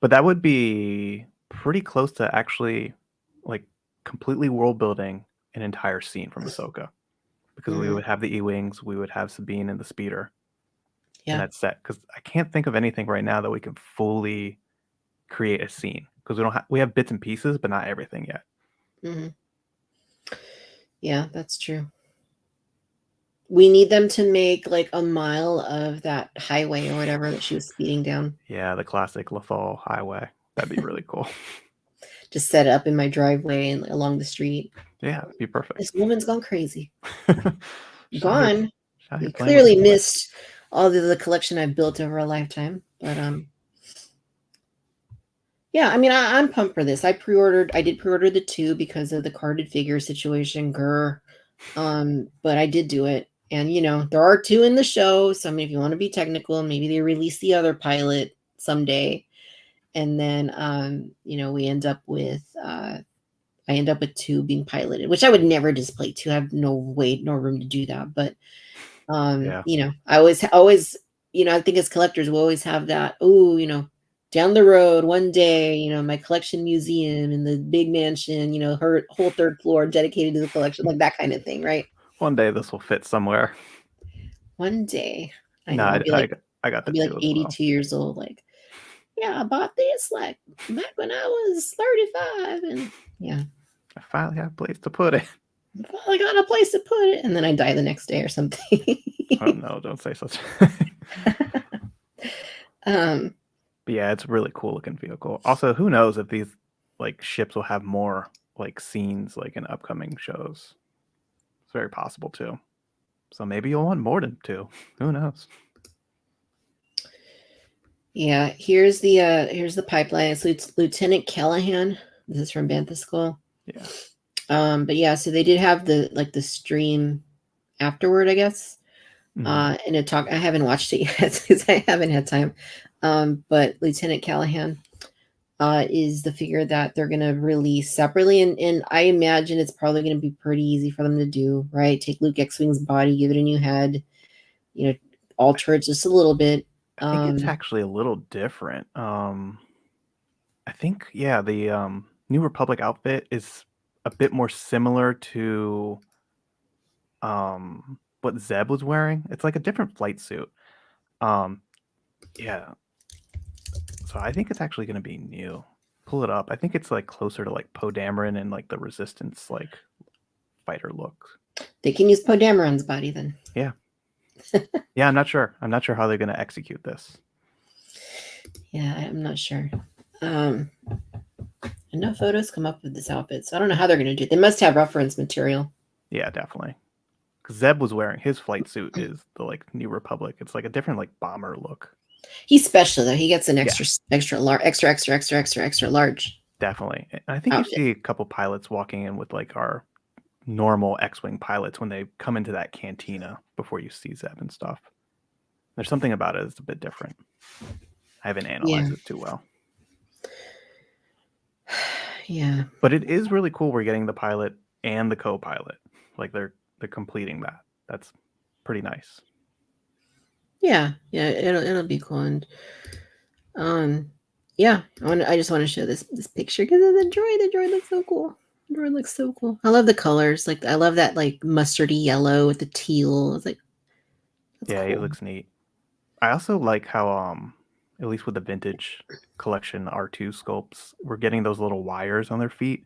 But that would be pretty close to actually like completely world building an entire scene from Ahsoka. Because we would have the E-Wings, we would have Sabine and the speeder. And Yeah. that's set. Because I can't think of anything right now that we can fully create a scene. Because we have bits and pieces, but not everything yet. Mm-hmm. Yeah, that's true. We need them to make like a mile of that highway or whatever that she was speeding down. Yeah, the classic Lethal highway. That'd be really cool. Just set it up in my driveway and along the street. Yeah, it'd be perfect. This woman's gone crazy. She's Gone. out here You playing with the clearly toys. missed all the collection I've built over a lifetime. But yeah, I mean, I'm pumped for this. I did pre-order the 2 because of the carded figure situation, grr. But I did do it. And there are 2 in the show. So I mean, if you want to be technical, maybe they release the other pilot someday. And then we end up with I end up with 2 being piloted, which I would never display 2. I have no weight nor room to do that. But Yeah. I always, I think as collectors, we always have that, oh, down the road one day, my collection museum in the big mansion, her whole 3rd floor dedicated to the collection, like that kind of thing, right? One day this will fit somewhere. One day, I No, know I got I'll the be like 2 as well. 82 years old, like, yeah, I bought this like back when I was 35, and yeah, I finally have a place to put it. I got a place to put it, and then I die the next day or something. Oh no, don't say such. um, But yeah, it's a really cool looking vehicle. Also, who knows if these like ships will have more like scenes like in upcoming shows. It's very possible too. So maybe you'll want more than 2. Who knows? yeah, here's the pipeline. It's Lieutenant Callahan. This is from Bantha School. Yeah. But yeah, so they did have the stream afterward, I guess. And I haven't watched it yet because I haven't had time. But Lieutenant Callahan is the figure that they're gonna release separately, and I imagine it's probably gonna be pretty easy for them to do, right? Take Luke X-Wing's body, give it a new head, alter it just a little bit. I think it's actually a little different. I think the New Republic outfit is a bit more similar to what Zeb was wearing. It's like a different flight suit. Yeah. So I think it's actually going to be new. Pull it up. I think it's like closer to like Poe Dameron and like the Resistance like fighter look. They can use Poe Dameron's body then. Yeah. Yeah, I'm not sure. I'm not sure how they're going to execute this. Yeah, I'm not sure. And no photos come up with this outfit, so I don't know how they're going to do it. They must have reference material. Yeah, definitely. Because Zeb was wearing his flight suit is the like New Republic. It's like a different like bomber look. He's special though. He gets an extra large, extra large. Definitely. And I think outfit. you see a couple pilots walking in with like our normal X-Wing pilots when they come into that cantina before you see Zeb and stuff. There's something about it that's a bit different. I haven't analyzed it too well. Yeah. But it is really cool we're getting the pilot and the co-pilot. Like they're completing that. That's pretty nice. Yeah, it'll be cool. And yeah, I just want to show this picture because of the droid. The droid looks so cool. The droid looks so cool. I love the colors. Like I love that like mustardy yellow with the teal. It's like that's Yeah, cool. it looks neat. I also like how at least with the vintage collection R2 sculpts, we're getting those little wires on their feet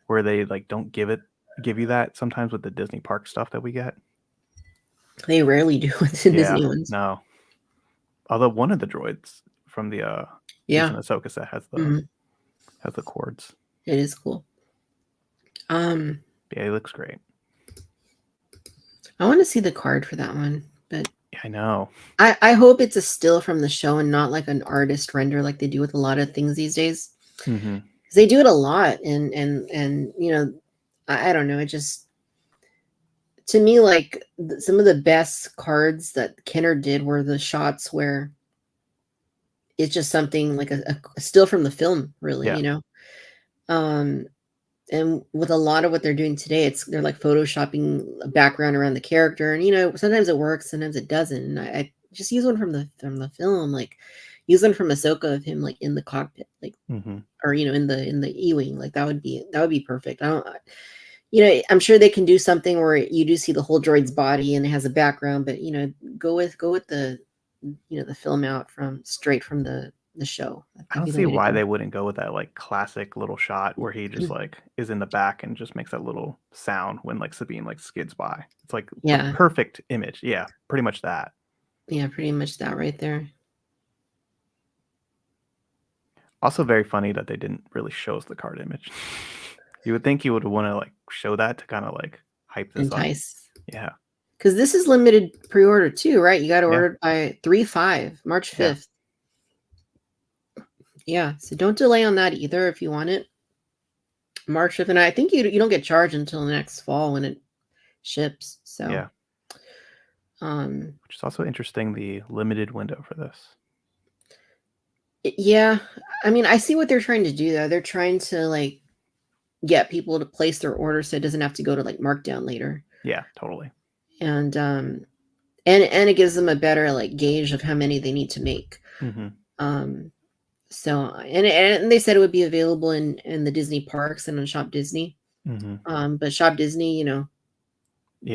where they like don't give you that sometimes with the Disney park stuff that we get. They rarely do with the Yeah, Disney ones. no. Although one of the droids from the Yeah, recent Ahsoka set has the cords. it is cool. Yeah, it looks great. I want to see the card for that one, but Yeah, I know. I hope it's a still from the show and not like an artist render like they do with a lot of things these days. Mm-hmm. Because they do it a lot, and I don't know. It just to me like some of the best cards that Kenner did were the shots where it's just something like a still from the film, really, Yeah. And with a lot of what they're doing today, they're like photoshopping a background around the character, and sometimes it works, sometimes it doesn't. And I just use one from the film, like use one from Ahsoka of him like in the cockpit, like Mm-hmm. or in the E-wing, like that would be perfect. I don't, I'm sure they can do something where you do see the whole droid's body and it has a background, but go with the the film out straight from the show. I That'd don't be the see way to why go. they wouldn't go with that like classic little shot where he just like is in the back and just makes that little sound when like Sabine like skids by. It's like the Yeah. perfect image. Yeah, pretty much that. Yeah, pretty much that right there. Also very funny that they didn't really show us the card image. You would think you would want to like show that to kind of like hype this up. Entice. Yeah. Because this is limited pre-order too, right? You got to Yeah. order it by 3/5, March Yeah. 5th. Yeah, so don't delay on that either if you want it. March 5th, and I think you don't get charged until next fall when it ships. So, Yeah. Which is also interesting, the limited window for this. Yeah, I mean, I see what they're trying to do though. They're trying to like get people to place their order so it doesn't have to go to like markdown later. Yeah, totally. And it gives them a better like gauge of how many they need to make. Mm-hmm. So and they said it would be available in the Disney parks and on Shop Disney. Mm-hmm. But Shop Disney, Yeah,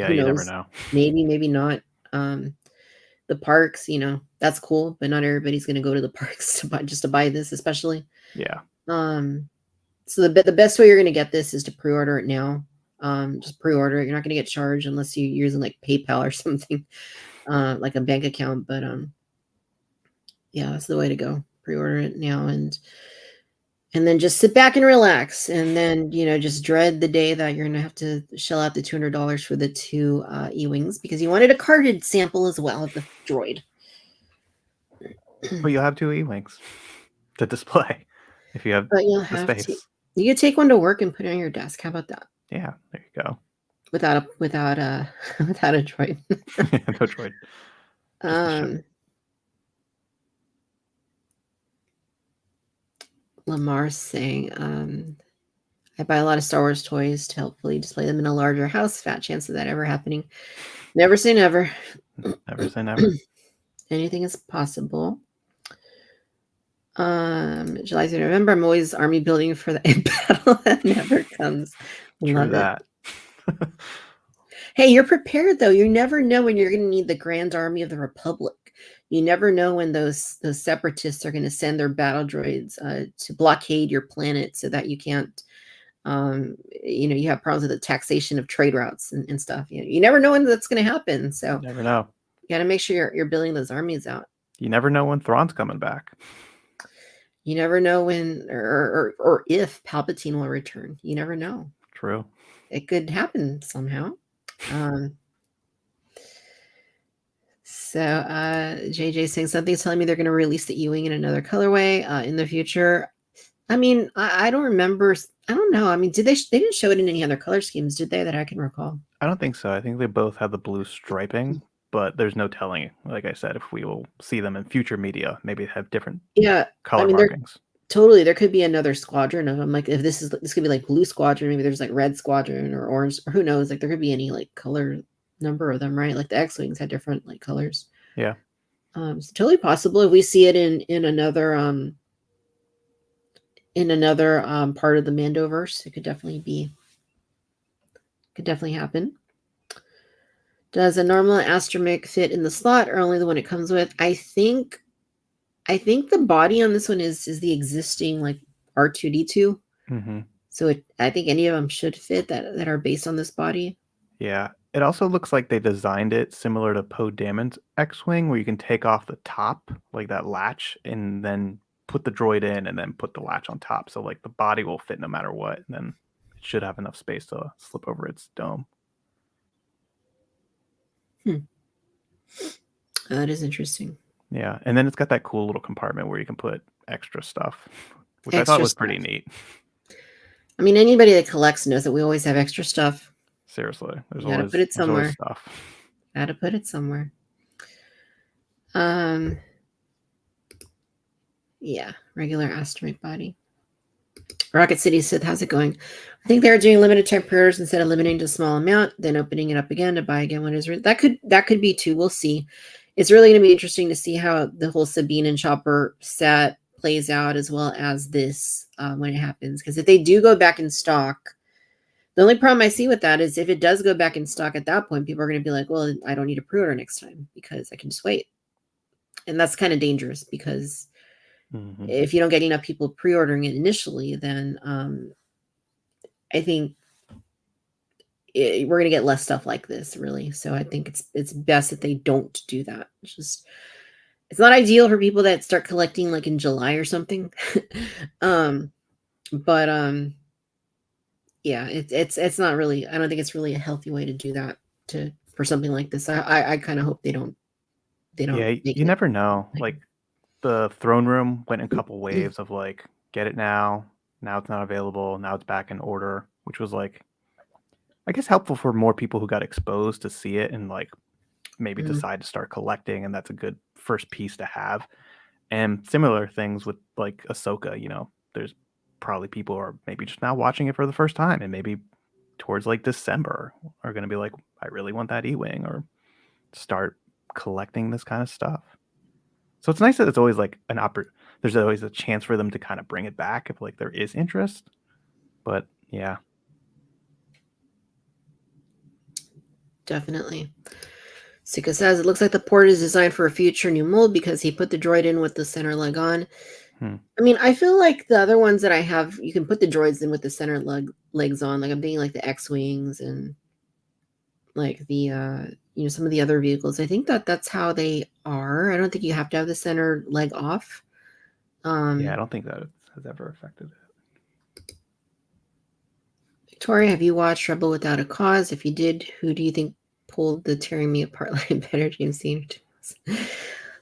who you never knows? know. Maybe not. The parks, that's cool, but not everybody's going to go to the parks to buy this, especially. Yeah. So the best way you're going to get this is to pre-order it now. Just pre-order it. You're not going to get charged unless you're using like PayPal or something, like a bank account. But yeah, that's the way to go. Pre-order it now and then just sit back and relax, and then just dread the day that you're going to have to shell out the $200 for the two E-wings because you wanted a carded sample as well of the droid. But you'll have two E-wings to display if you have But you'll the have to. space. You could take one to work and put it on your desk. How about that? Yeah, there you go. Without a without a droid. No droid. Just the ship. Lamar's saying, I buy a lot of Star Wars toys to helpfully display them in a larger house. Fat chance of that ever happening. Never say never. Never say never. Anything is possible. July through November, I'm always army building for the battle that never comes. True Love that. it. Hey, you're prepared though. You never know when you're going to need the Grand Army of the Republic. You never know when those separatists are going to send their battle droids to blockade your planet so that you can't, you have problems with the taxation of trade routes and stuff. You never know when that's going to happen. So You never know. you got to make sure you're building those armies out. You never know when Thrawn's coming back. You never know when or if Palpatine will return. You never know. True. It could happen somehow. So JJ saying something's telling me they're going to release the E-wing in another colorway in the future. I mean, I don't remember. I don't know. I mean, they didn't show it in any other color schemes, did they, that I can recall? I don't think so. I think they both have the blue striping, but there's no telling, like I said, if we will see them in future media. Maybe have different color markings. Totally, there could be another squadron of them. Like if this could be like blue squadron, maybe there's like red squadron or orange, or who knows? Like there could be any like color number of them, right? Like the X-wings had different like colors. Yeah. So totally possible if we see it in another part of the Mandoverse, it could definitely happen. Does a normal astromech fit in the slot or only the one it comes with? I think the body on this one is the existing like R2D2. Mm-hmm. So I think any of them should fit that are based on this body. Yeah. It also looks like they designed it similar to Poe Dameron's X-Wing, where you can take off the top, like that latch, and then put the droid in and then put the latch on top. So like the body will fit no matter what. And then it should have enough space to slip over its dome. That is interesting. Yeah. And then it's got that cool little compartment where you can put extra stuff, which I thought was pretty neat. I mean, anybody that collects knows that we always have extra stuff. Seriously. There's always, put it somewhere. There's always stuff. Gotta put it somewhere. Yeah, regular astromech body. Rocket City Sith, how's it going? I think they're doing limited time pre-orders instead of limiting to a small amount, then opening it up again to buy again when it's that could be too. We'll see. It's really going to be interesting to see how the whole Sabine and Chopper set plays out, as well as this when it happens. Because if they do go back in stock, the only problem I see with that is if it does go back in stock at that point, people are going to be like, well, I don't need to pre-order next time because I can just wait. And that's kind of dangerous because if you don't get enough people pre-ordering it initially, then I think we're going to get less stuff like this, really. So I think it's best that they don't do that. It's not ideal for people that start collecting like in July or something. But Yeah, it's not really. I don't think it's really a healthy way to do that to for something like this. I kind of hope they don't Yeah, make you it. never know. Like the throne room went in a couple waves of like, get it now it's not available, now it's back in order, which was like, I guess helpful for more people who got exposed to see it and like maybe Mm, decide to start collecting, and that's a good first piece to have. And similar things with like Ahsoka, there's probably people who are maybe just now watching it for the first time, and maybe towards like December are going to be like, I really want that E-wing, or start collecting this kind of stuff. So it's nice that it's always like there's always a chance for them to kind of bring it back if like there is interest. But yeah, definitely. Sika says it looks like the port is designed for a future new mold because he put the droid in with the center leg on. hmm. I mean, I feel like the other ones that I have, you can put the droids in with the center legs on. Like I'm thinking like the X-wings and like the some of the other vehicles. I think that that's how they are. I don't think you have to have the center leg off. Yeah, I Um, don't think that has ever affected Victoria, have you watched Rebel Without a Cause? If you did, who do you think pulled the tearing me apart line better, James Dean?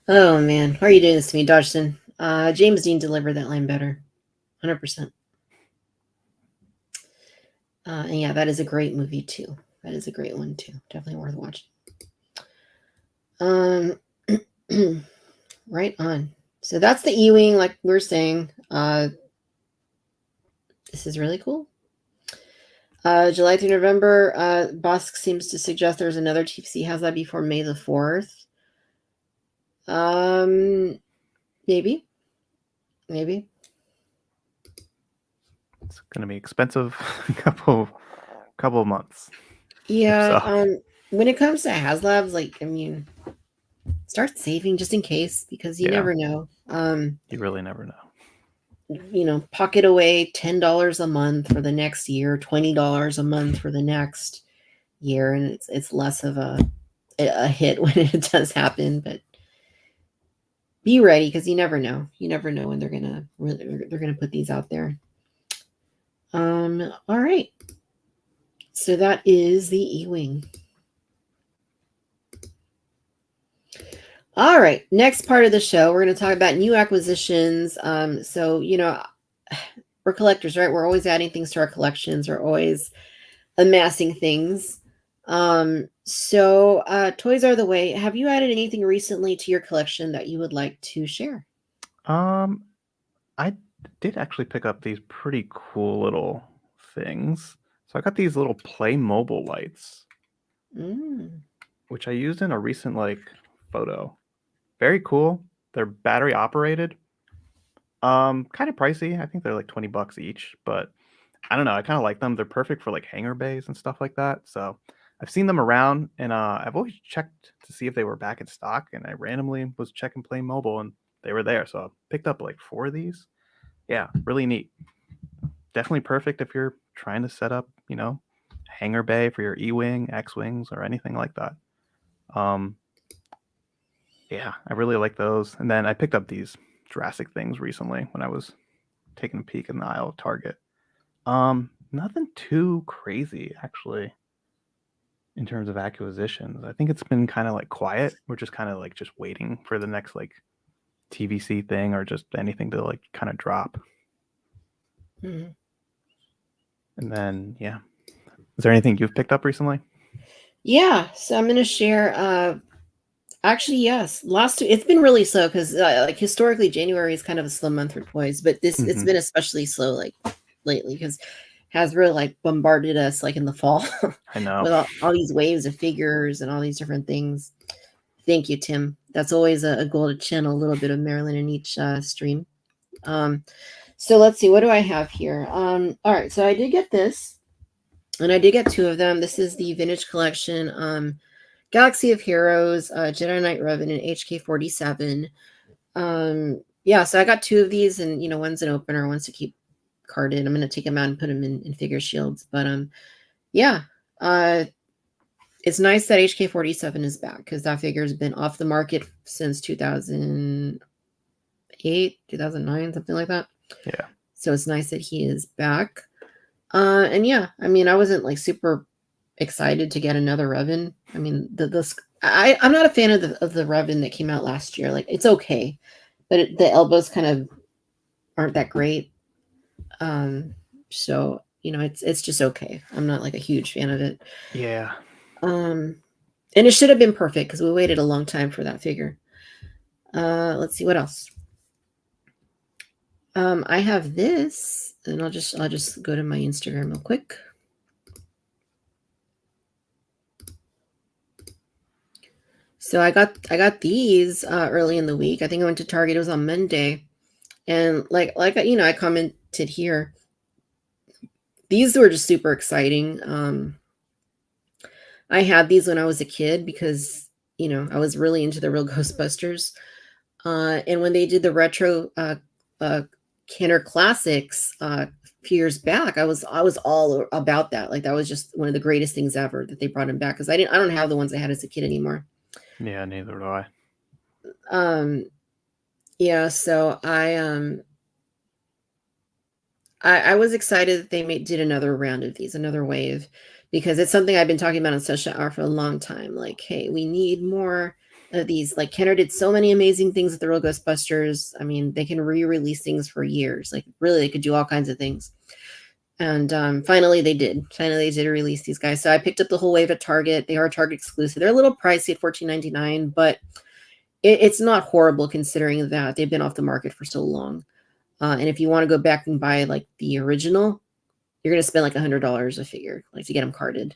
Oh man, why are you doing this to me, Dodgson? James Dean delivered that line better, 100%. And yeah, that is a great movie too. That is a great one too. Definitely worth watching. Um, right on. So that's the E-wing, like we were saying. This is really cool. July through November, Bosk seems to suggest there's another TFC has that before May the 4th. Maybe, maybe. it's going to be expensive a couple of months if Yeah. so. When it comes to HasLabs, like I mean, start saving just in case because you Yeah, never know. you really never know. Pocket away $10 a month for the next year, $20 a month for the next year, and it's less of a hit when it does happen, but be ready because you never know. You never know when they're gonna put these out there. All right. So that is the E-wing. All right. Next part of the show, we're going to talk about new acquisitions. So we're collectors, right? We're always adding things to our collections. We're always amassing things. So toys are the way. Have you added anything recently to your collection that you would like to share? Um, I did actually pick up these pretty cool little things. So I got these little Play-Mobile lights, Mm. which I used in a recent like photo. Very cool. They're battery operated. Kind of pricey. I think they're like $20 each, but I don't know. I kind of like them. They're perfect for like hangar bays and stuff like that. So I've seen them around, and I've always checked to see if they were back in stock. And I randomly was checking Play Mobile, and they were there. So I picked up like 4 of these. Yeah, really neat. Definitely perfect if you're trying to set up, hangar bay for your E-wing, X-wings, or anything like that. Um, yeah, I really like those. And then I picked up these Jurassic things recently when I was taking a peek in the aisle of Target. Nothing too crazy actually in terms of acquisitions. I think it's been kind of like quiet. We're just kind of like just waiting for the next like TVC thing or just anything to like kind of drop. Mm. And then yeah. Is there anything you've picked up recently? Yeah. So I'm going to share. Actually, yes. Last it's been really slow because like historically January is kind of a slow month for toys, but this it's Hmm. been especially slow like lately because Hasbro like bombarded us like in the fall I know. with all these waves of figures and all these different things. Thank you, Tim. That's always a goal to channel a little bit of Marilyn in each stream. Um, so let's see, what do I have here? All right, so I did get this, and I did get two of them. This is the vintage collection. Galaxy of Heroes, Jedi Knight Revenant, HK-47. Yeah, so I got two of these, and one's an opener, one's to keep carded. I'm gonna take them out and put them in figure shields. But yeah, it's nice that HK-47 is back because that figure has been off the market since 2008, 2009, something like that. Yeah. So it's nice that he is back. And yeah, I mean, I wasn't like super excited to get another Revan. I mean, I'm not a fan of the Revan that came out last year. Like, it's okay, but the elbows kind of aren't that great. So it's just okay. I'm not like a huge fan of it. Yeah. And it should have been perfect because we waited a long time for that figure. Let's see what else. I have this, and I'll just go to my Instagram real quick. So I got these early in the week. I think I went to Target. It was on Monday, and I commented here. These were just super exciting. I had these when I was a kid because I was really into the real Ghostbusters. And when they did the retro Kenner Classics a few years back, I was all about that. Like that was just one of the greatest things ever that they brought them back because I don't have the ones I had as a kid anymore. Yeah, neither do I. Yeah, so I was excited that they did another round of these, another wave, because it's something I've been talking about on Social Hour for a long time. Like, hey, we need more of these. Like Kenner did so many amazing things with the real Ghostbusters. I mean, they can re-release things for years. Like, really, they could do all kinds of things. And finally, they did. Finally, they did release these guys. So I picked up the whole wave at Target. They are Target exclusive. They're a little pricey at $14.99, but it's not horrible considering that they've been off the market for so long. And if you want to go back and buy like the original, you're going to spend like $100 a figure, like to get them carded.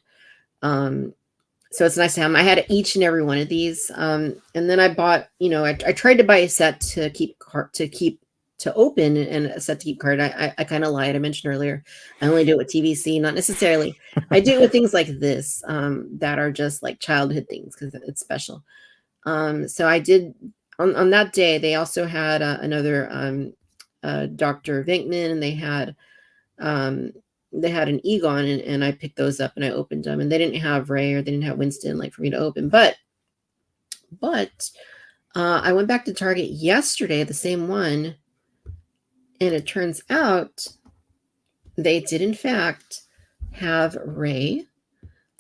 So it's nice to have them. I had each and every one of these. And then I bought, I tried to buy a set to open and a set to keep carded. I kind of lied. I mentioned earlier, I only do it with TVC, not necessarily. I do it with things like this that are just like childhood things because it's special. So I did on that day. They also had another Dr. Venkman, and they had an Egon, and I picked those up and I opened them, and they didn't have Ray or they didn't have Winston like for me to open, but I went back to Target yesterday, the same one, and it turns out they did in fact have Ray.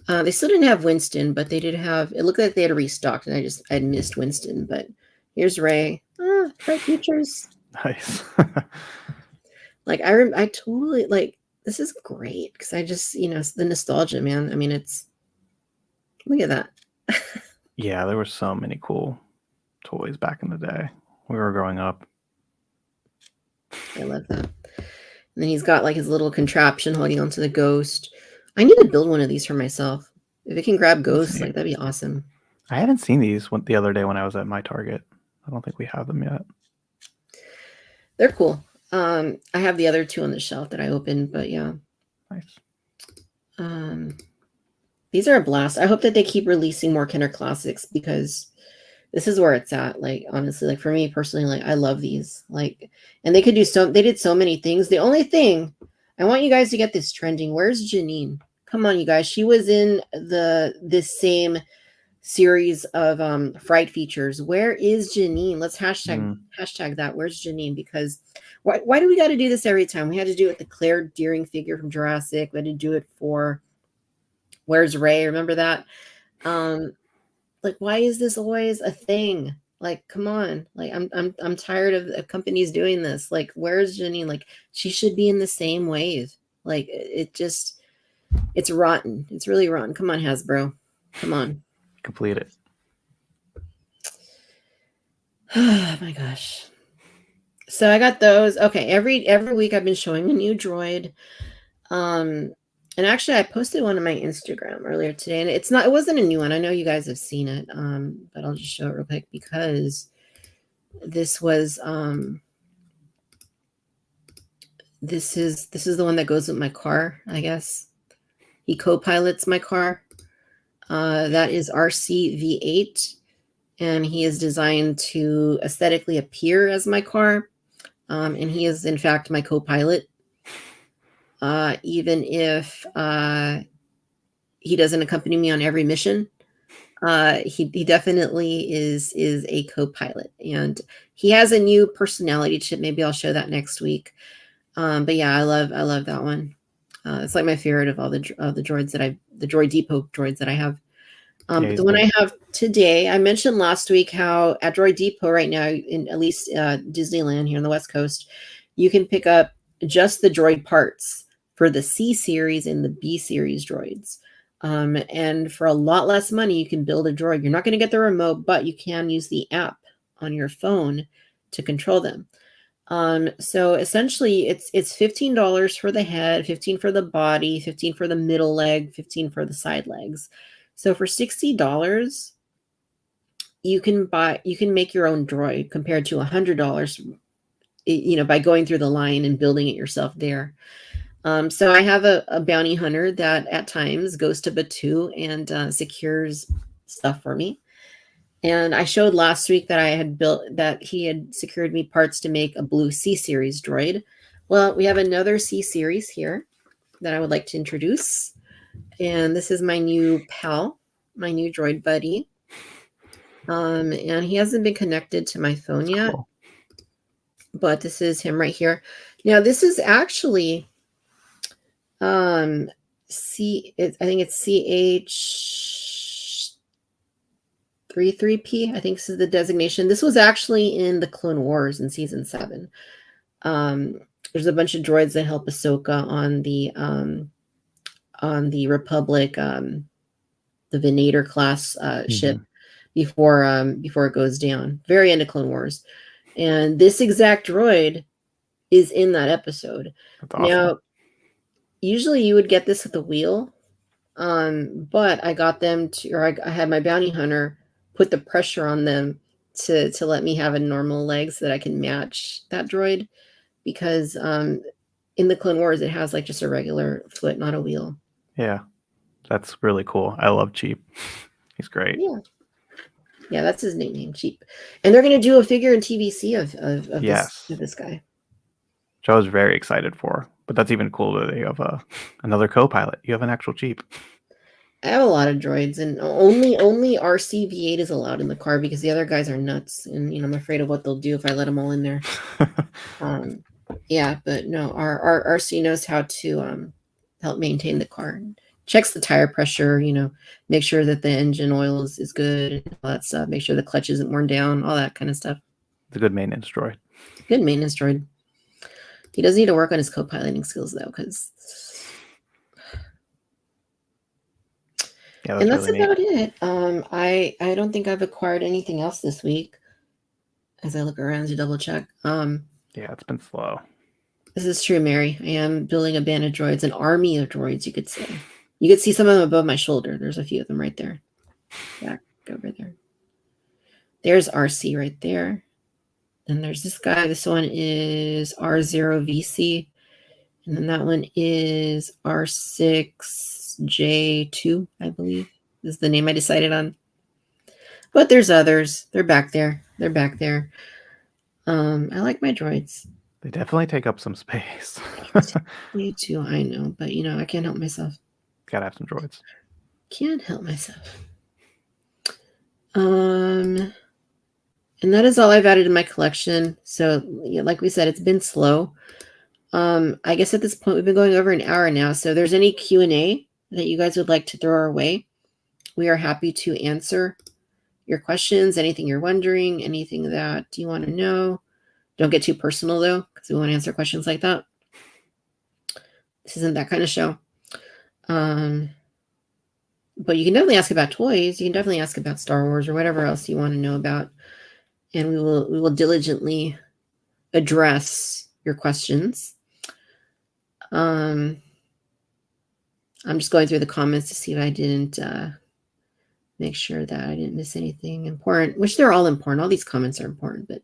They still didn't have Winston, but they did have. It looked like they had restocked, and I had missed Winston, but here's Ray. Bright Futures. Nice. Like I totally like. This is great because I just it's the nostalgia, man. I mean, look at that. Yeah, there were so many cool toys back in the day. We were growing up. I love that. And then he's got like his little contraption holding onto the ghost. I need to build one of these for myself. If it can grab ghosts, like that'd be awesome. I hadn't seen these the other day when I was at my Target. I don't think we have them yet. They're cool. I have the other two on the shelf that I opened, but yeah. Nice. These are a blast. I hope that they keep releasing more Kenner Classics because this is where it's at. Like, honestly, like for me personally, like I love these. Like, and they did so many things. The only thing I want you guys to get this trending. Where's Janine? Come on, you guys. She was in this same series of Fright Features. Where is Janine? Let's hashtag that. Where's Janine? Because why do we got to do this every time? We had to do it with the Claire Deering figure from Jurassic. We had to do it for Where's Ray? Remember that? Like, why is this always a thing? Like, come on. Like, I'm tired of companies doing this. Like, where's Janine? Like, she should be in the same wave. Like, it's rotten. It's really rotten. Come on, Hasbro. Come on. Complete it. Oh my gosh. So I got those. Okay, every week I've been showing a new droid. And actually I posted one on my Instagram earlier today, and it wasn't a new one. I know you guys have seen it. But I'll just show it real quick because this was this is the one that goes with my car, I guess. He co-pilots my car. That is RC-V8, and he is designed to aesthetically appear as my car. And he is in fact my co-pilot. Even if he doesn't accompany me on every mission, he definitely is a co-pilot, and he has a new personality chip. Maybe I'll show that next week. But yeah, I love that one. It's like my favorite of all the droids the Droid Depot droids that I have. Yeah, But he's the one good. I have today, I mentioned last week how at Droid Depot right now, in at least Disneyland here on the West Coast, you can pick up just the droid parts for the C series and the B series droids. And for a lot less money, you can build a droid. You're not going to get the remote, but you can use the app on your phone to control them. So essentially it's $15 for the head, 15 for the body, 15 for the middle leg, 15 for the side legs. So for $60, you can make your own droid compared to $100, by going through the line and building it yourself there. So I have a bounty hunter that at times goes to Batu and secures stuff for me. And I showed last week that he had secured me parts to make a blue C series droid. Well, we have another C series here that I would like to introduce. And this is my new pal, my new droid buddy. And he hasn't been connected to my phone That's yet, cool. but this is him right here. Now, this is actually I think it's CH33P. I think this is the designation. This was actually in the Clone Wars in season 7. There's a bunch of droids that help Ahsoka on the Republic, the Venator class ship Mhm. before it goes down. Very end of Clone Wars, and this exact droid is in that episode. That's awesome. Now, usually you would get this at the wheel, but I got them to, or I had my bounty hunter put the pressure on them to let me have a normal leg so that I can match that droid because in the Clone Wars it has like just a regular foot, not a wheel. Yeah, that's really cool. I love Cheap. He's great. Yeah, yeah, that's his nickname, Cheap. And they're gonna do a figure in TVC of Yes, this guy. which I was very excited for. But that's even cooler that you have another co-pilot. You have an actual Cheap. I have a lot of droids, and only RCV8 is allowed in the car because the other guys are nuts, and I'm afraid of what they'll do if I let them all in there. Yeah, but no, our RC knows how to help maintain the car. Checks the tire pressure, make sure that the engine oil is good, and all that stuff. Make sure the clutch isn't worn down, all that kind of stuff. It's a good maintenance droid. Good maintenance droid. He does need to work on his co-piloting skills though, because Yeah, and that's that's really neat. about it. I don't think I've acquired anything else this week. As I look around to double check. Yeah, it's been slow. This is true, Mary. I am building a band of droids, an army of droids, you could say. You could see some of them above my shoulder. There's a few of them right there. Back over there. There's RC right there. And there's this guy. This one is R0VC. And then that one is R6J2, I believe, is the name I decided on. But there's others. They're back there. They're back there. I like my droids. They definitely take up some space. Me too, I know. But, I can't help myself. Gotta have some droids. Can't help myself. And that is all I've added in my collection. So, like we said, it's been slow. I guess at this point we've been going over an hour now. So, if there's any Q&A that you guys would like to throw our way, we are happy to answer your questions, anything you're wondering, anything that you want to know. Don't get too personal though, because we want to answer questions like that. This isn't that kind of show. But you can definitely ask about toys. You can definitely ask about Star Wars or whatever else you want to know about, and we will diligently address your questions. I'm just going through the comments to see if I didn't make sure that I didn't miss anything important, which they're all important. All these comments are important, but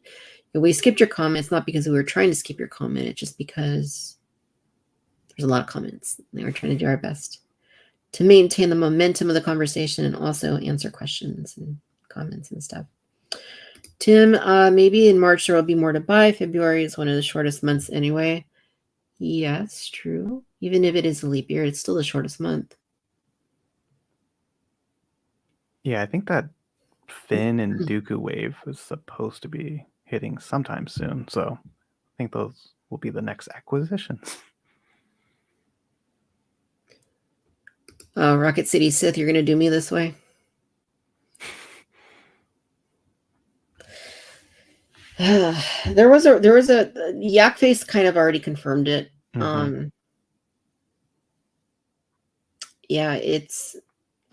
if we skipped your comments, not because we were trying to skip your comment, it's just because there's a lot of comments. And we're trying to do our best to maintain the momentum of the conversation and also answer questions and comments and stuff. Tim, maybe in March there will be more to buy. February is one of the shortest months anyway. Yes, true. Even if it is a leap year, it's still the shortest month. Yeah, I think that Finn and Dooku wave is supposed to be hitting sometime soon. So I think those will be the next acquisitions. Rocket City Sith, you're gonna do me this way. There was a Yak Face kind of already confirmed it. Mm-hmm. Yeah,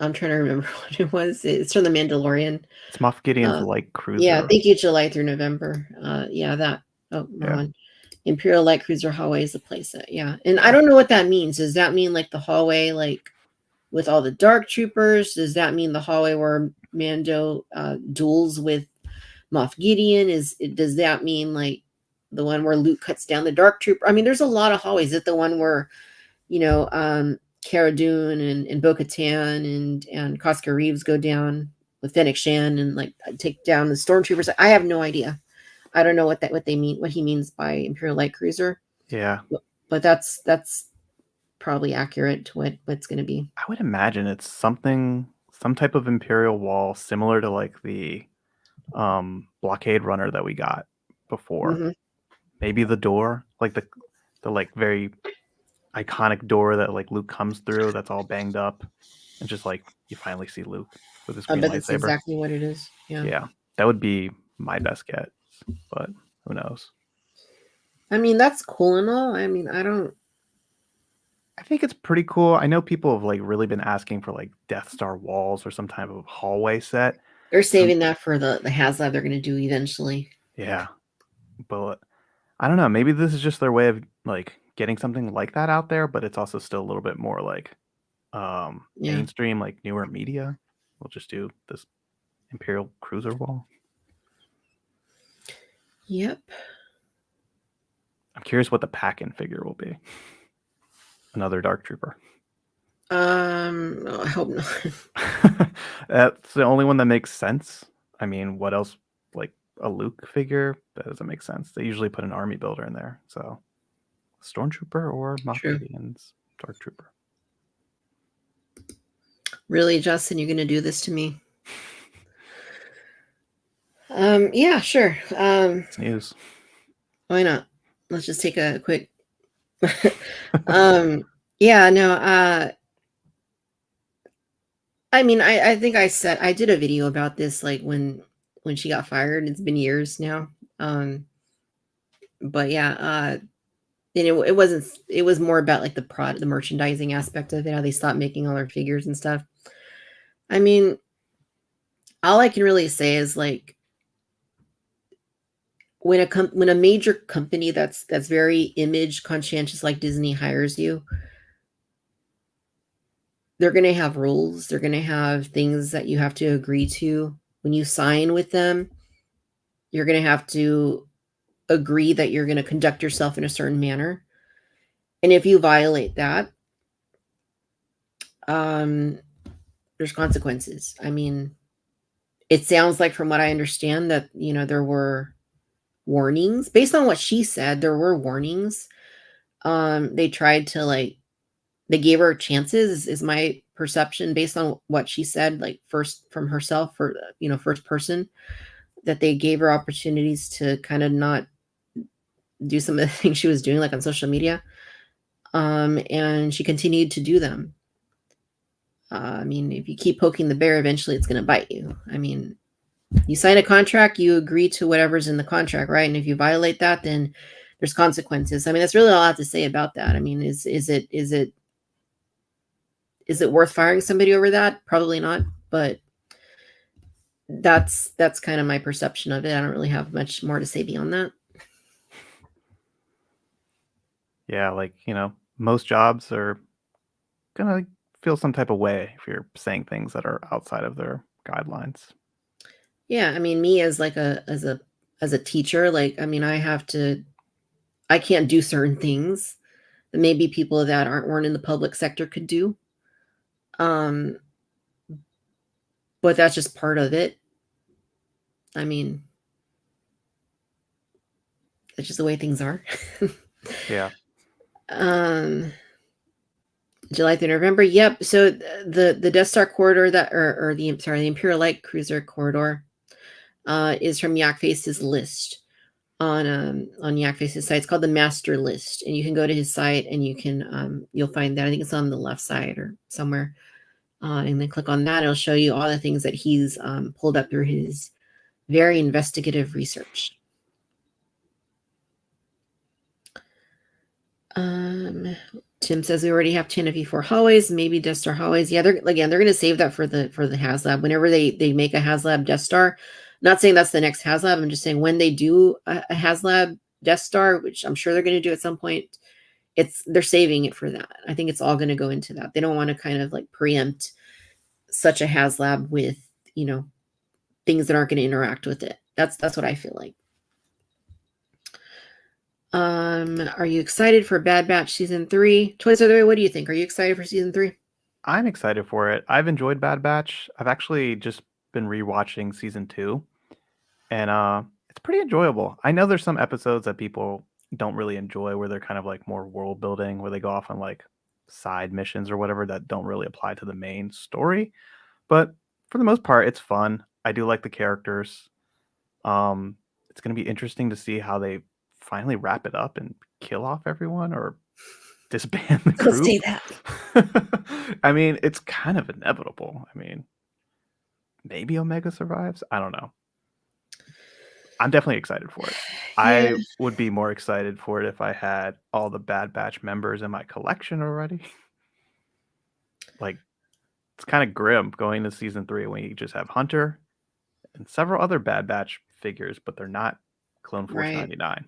I'm trying to remember what it was. It's from The Mandalorian. It's Moff Gideon's Uh, light yeah, cruiser. thank you, July through November. Yeah, that. Oh, wrong Yeah, one. Imperial Light Cruiser hallway is the playset. Yeah, and I yeah. don't know what that means. Does that mean like the hallway, like with all the dark troopers? Does that mean the hallway where Mando duels with Moff Gideon? Does that mean like the one where Luke cuts down the dark trooper? I mean, there's a lot of hallways. Is it the one where Cara Dune and Bo-Katan and Cosca Reeves go down with Fennec Shan and like take down the stormtroopers? I have no idea. I don't know what they mean, what he means by Imperial Light Cruiser. Yeah. But that's probably accurate to what's going to be. I would imagine it's some type of Imperial wall similar to like the blockade runner that we got before. Mm-hmm. Maybe the door, like the like very iconic door that like Luke comes through that's all banged up, and just like you finally see Luke with his I green bet that's lightsaber. exactly what it is. Yeah. Yeah, that would be my best guess, but who knows? I mean, that's cool and all. I mean, I don't. I think it's pretty cool. I know people have like really been asking for like Death Star walls or some type of hallway set. They're Um, saving that for the HasLab they're going to do eventually. yeah, but I don't know. Maybe this is just their way of like getting something like that out there, but it's also still a little bit more like Yeah. mainstream, like newer media. We'll just do this Imperial cruiser wall. Yep. I'm curious what the pack-in figure will be. Another Dark Trooper. No, I hope not. That's the only one that makes sense. I mean, what else? Like a Luke figure? That doesn't make sense. They usually put an army builder in there. So, Stormtrooper or Moff True. Gideon's Dark Trooper. Really, Justin, you're going to do this to me? Yeah, sure. Snooze. Why not? Let's just take a quick. Yeah, no. I mean, I think I did a video about this like when she got fired. It's been years now. But yeah, and it wasn't. It was more about like the merchandising aspect of it. How they stopped making all their figures and stuff. I mean, all I can really say is like when a major company that's very image conscientious like Disney hires you, they're going to have rules. They're going to have things that you have to agree to when you sign with them. You're going to have to agree that you're going to conduct yourself in a certain manner, and if you violate that, there's consequences. I mean, it sounds like from what I understand that there were warnings based on what she said. There were warnings. They tried to like they gave her chances is my perception based on what she said, like first from herself for first person, that they gave her opportunities to kind of not do some of the things she was doing like on social media. And she continued to do them. I mean, if you keep poking the bear, eventually it's going to bite you. I mean, you sign a contract, you agree to whatever's in the contract, right? And if you violate that, then there's consequences. I mean, that's really all I have to say about that. I mean, is it worth firing somebody over that? Probably not, but that's kind of my perception of it. I don't really have much more to say beyond that. Yeah, like, most jobs are gonna feel some type of way if you're saying things that are outside of their guidelines. Yeah, I mean, me as like as a teacher, like I mean, I can't do certain things that maybe people that weren't in the public sector could do. Um, but that's just part of it. I mean, that's just the way things are. Yeah. um, July through November. Yep. So the Death Star corridor or the Imperial Light Cruiser corridor is from Yak Face's list on Yak Face's site. It's called the Master List, and you can go to his site and you'll find that. I think it's on the left side or somewhere. And then click on that. It'll show you all the things that he's pulled up through his very investigative research. Tim says we already have 10 of E4 hallways, maybe Death Star hallways. Yeah, they're going to save that for the HasLab. Whenever they make a HasLab Death Star, not saying that's the next HasLab. I'm just saying when they do a HasLab Death Star, which I'm sure they're going to do at some point, they're saving it for that. I think it's all going to go into that. They don't want to kind of like preempt such a HasLab with, things that aren't going to interact with it. That's what I feel like. Are you excited for Bad Batch season 3? Toys Are the Way, what do you think? Are you excited for season 3? I'm excited for it. I've enjoyed Bad Batch. I've actually just been rewatching season 2, and it's pretty enjoyable. I know there's some episodes that people don't really enjoy where they're kind of like more world building, where they go off on like side missions or whatever that don't really apply to the main story. But for the most part, it's fun. I do like the characters. It's going to be interesting to see how they finally wrap it up and kill off everyone or disband the Don't group. say that. I mean, it's kind of inevitable. I mean, maybe Omega survives. I don't know. I'm definitely excited for it. Yeah. I would be more excited for it if I had all the Bad Batch members in my collection already. Like, it's kind of grim going to season 3 when you just have Hunter and several other Bad Batch figures, but they're not Clone Force Right. 99.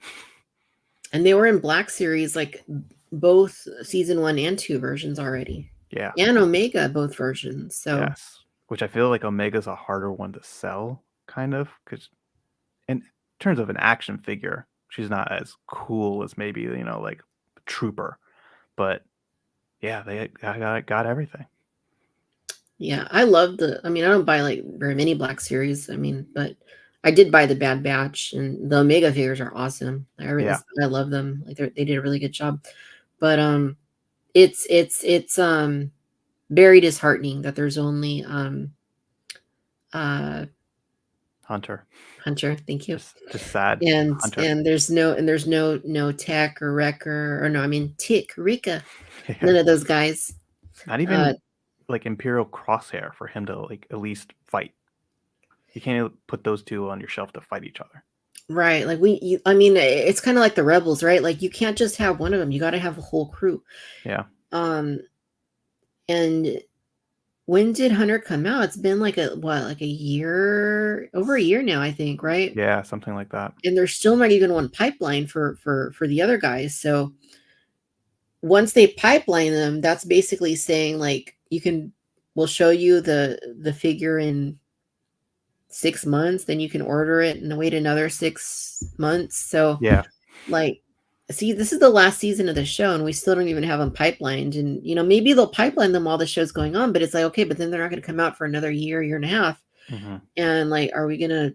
And they were in Black Series, like both season 1 and 2 versions already. Yeah. And Omega, both versions. So Yes. Which I feel like Omega's a harder one to sell, kind of, because in terms of an action figure, she's not as cool as maybe, like Trooper. But yeah, they got everything. yeah, I love I don't buy like very many Black Series. But I did buy the Bad Batch, and the Omega figures are awesome. I love them. Like they did a really good job. But it's very disheartening that there's only Hunter. Thank you. Just sad. And Hunter. and there's no Tech or Wrecker, or no, I mean Tick, Rika. Yeah. None of those guys. Not even like Imperial Crosshair for him to like at least fight. You can't put those two on your shelf to fight each other. Right. Like it's kind of like the Rebels, right? Like you can't just have one of them. You got to have a whole crew. Yeah. And when did Hunter come out? It's been like a year, over a year now, I think, right? Yeah, something like that. And there's still not even one pipeline for the other guys. So once they pipeline them, that's basically saying like we'll show you the figure in 6 months, then you can order it and wait another 6 months. So yeah, like, see, this is the last season of the show and we still don't even have them pipelined. And maybe they'll pipeline them while the show's going on, but it's like, okay, but then they're not going to come out for another year and a half. Mm-hmm. And like, are we gonna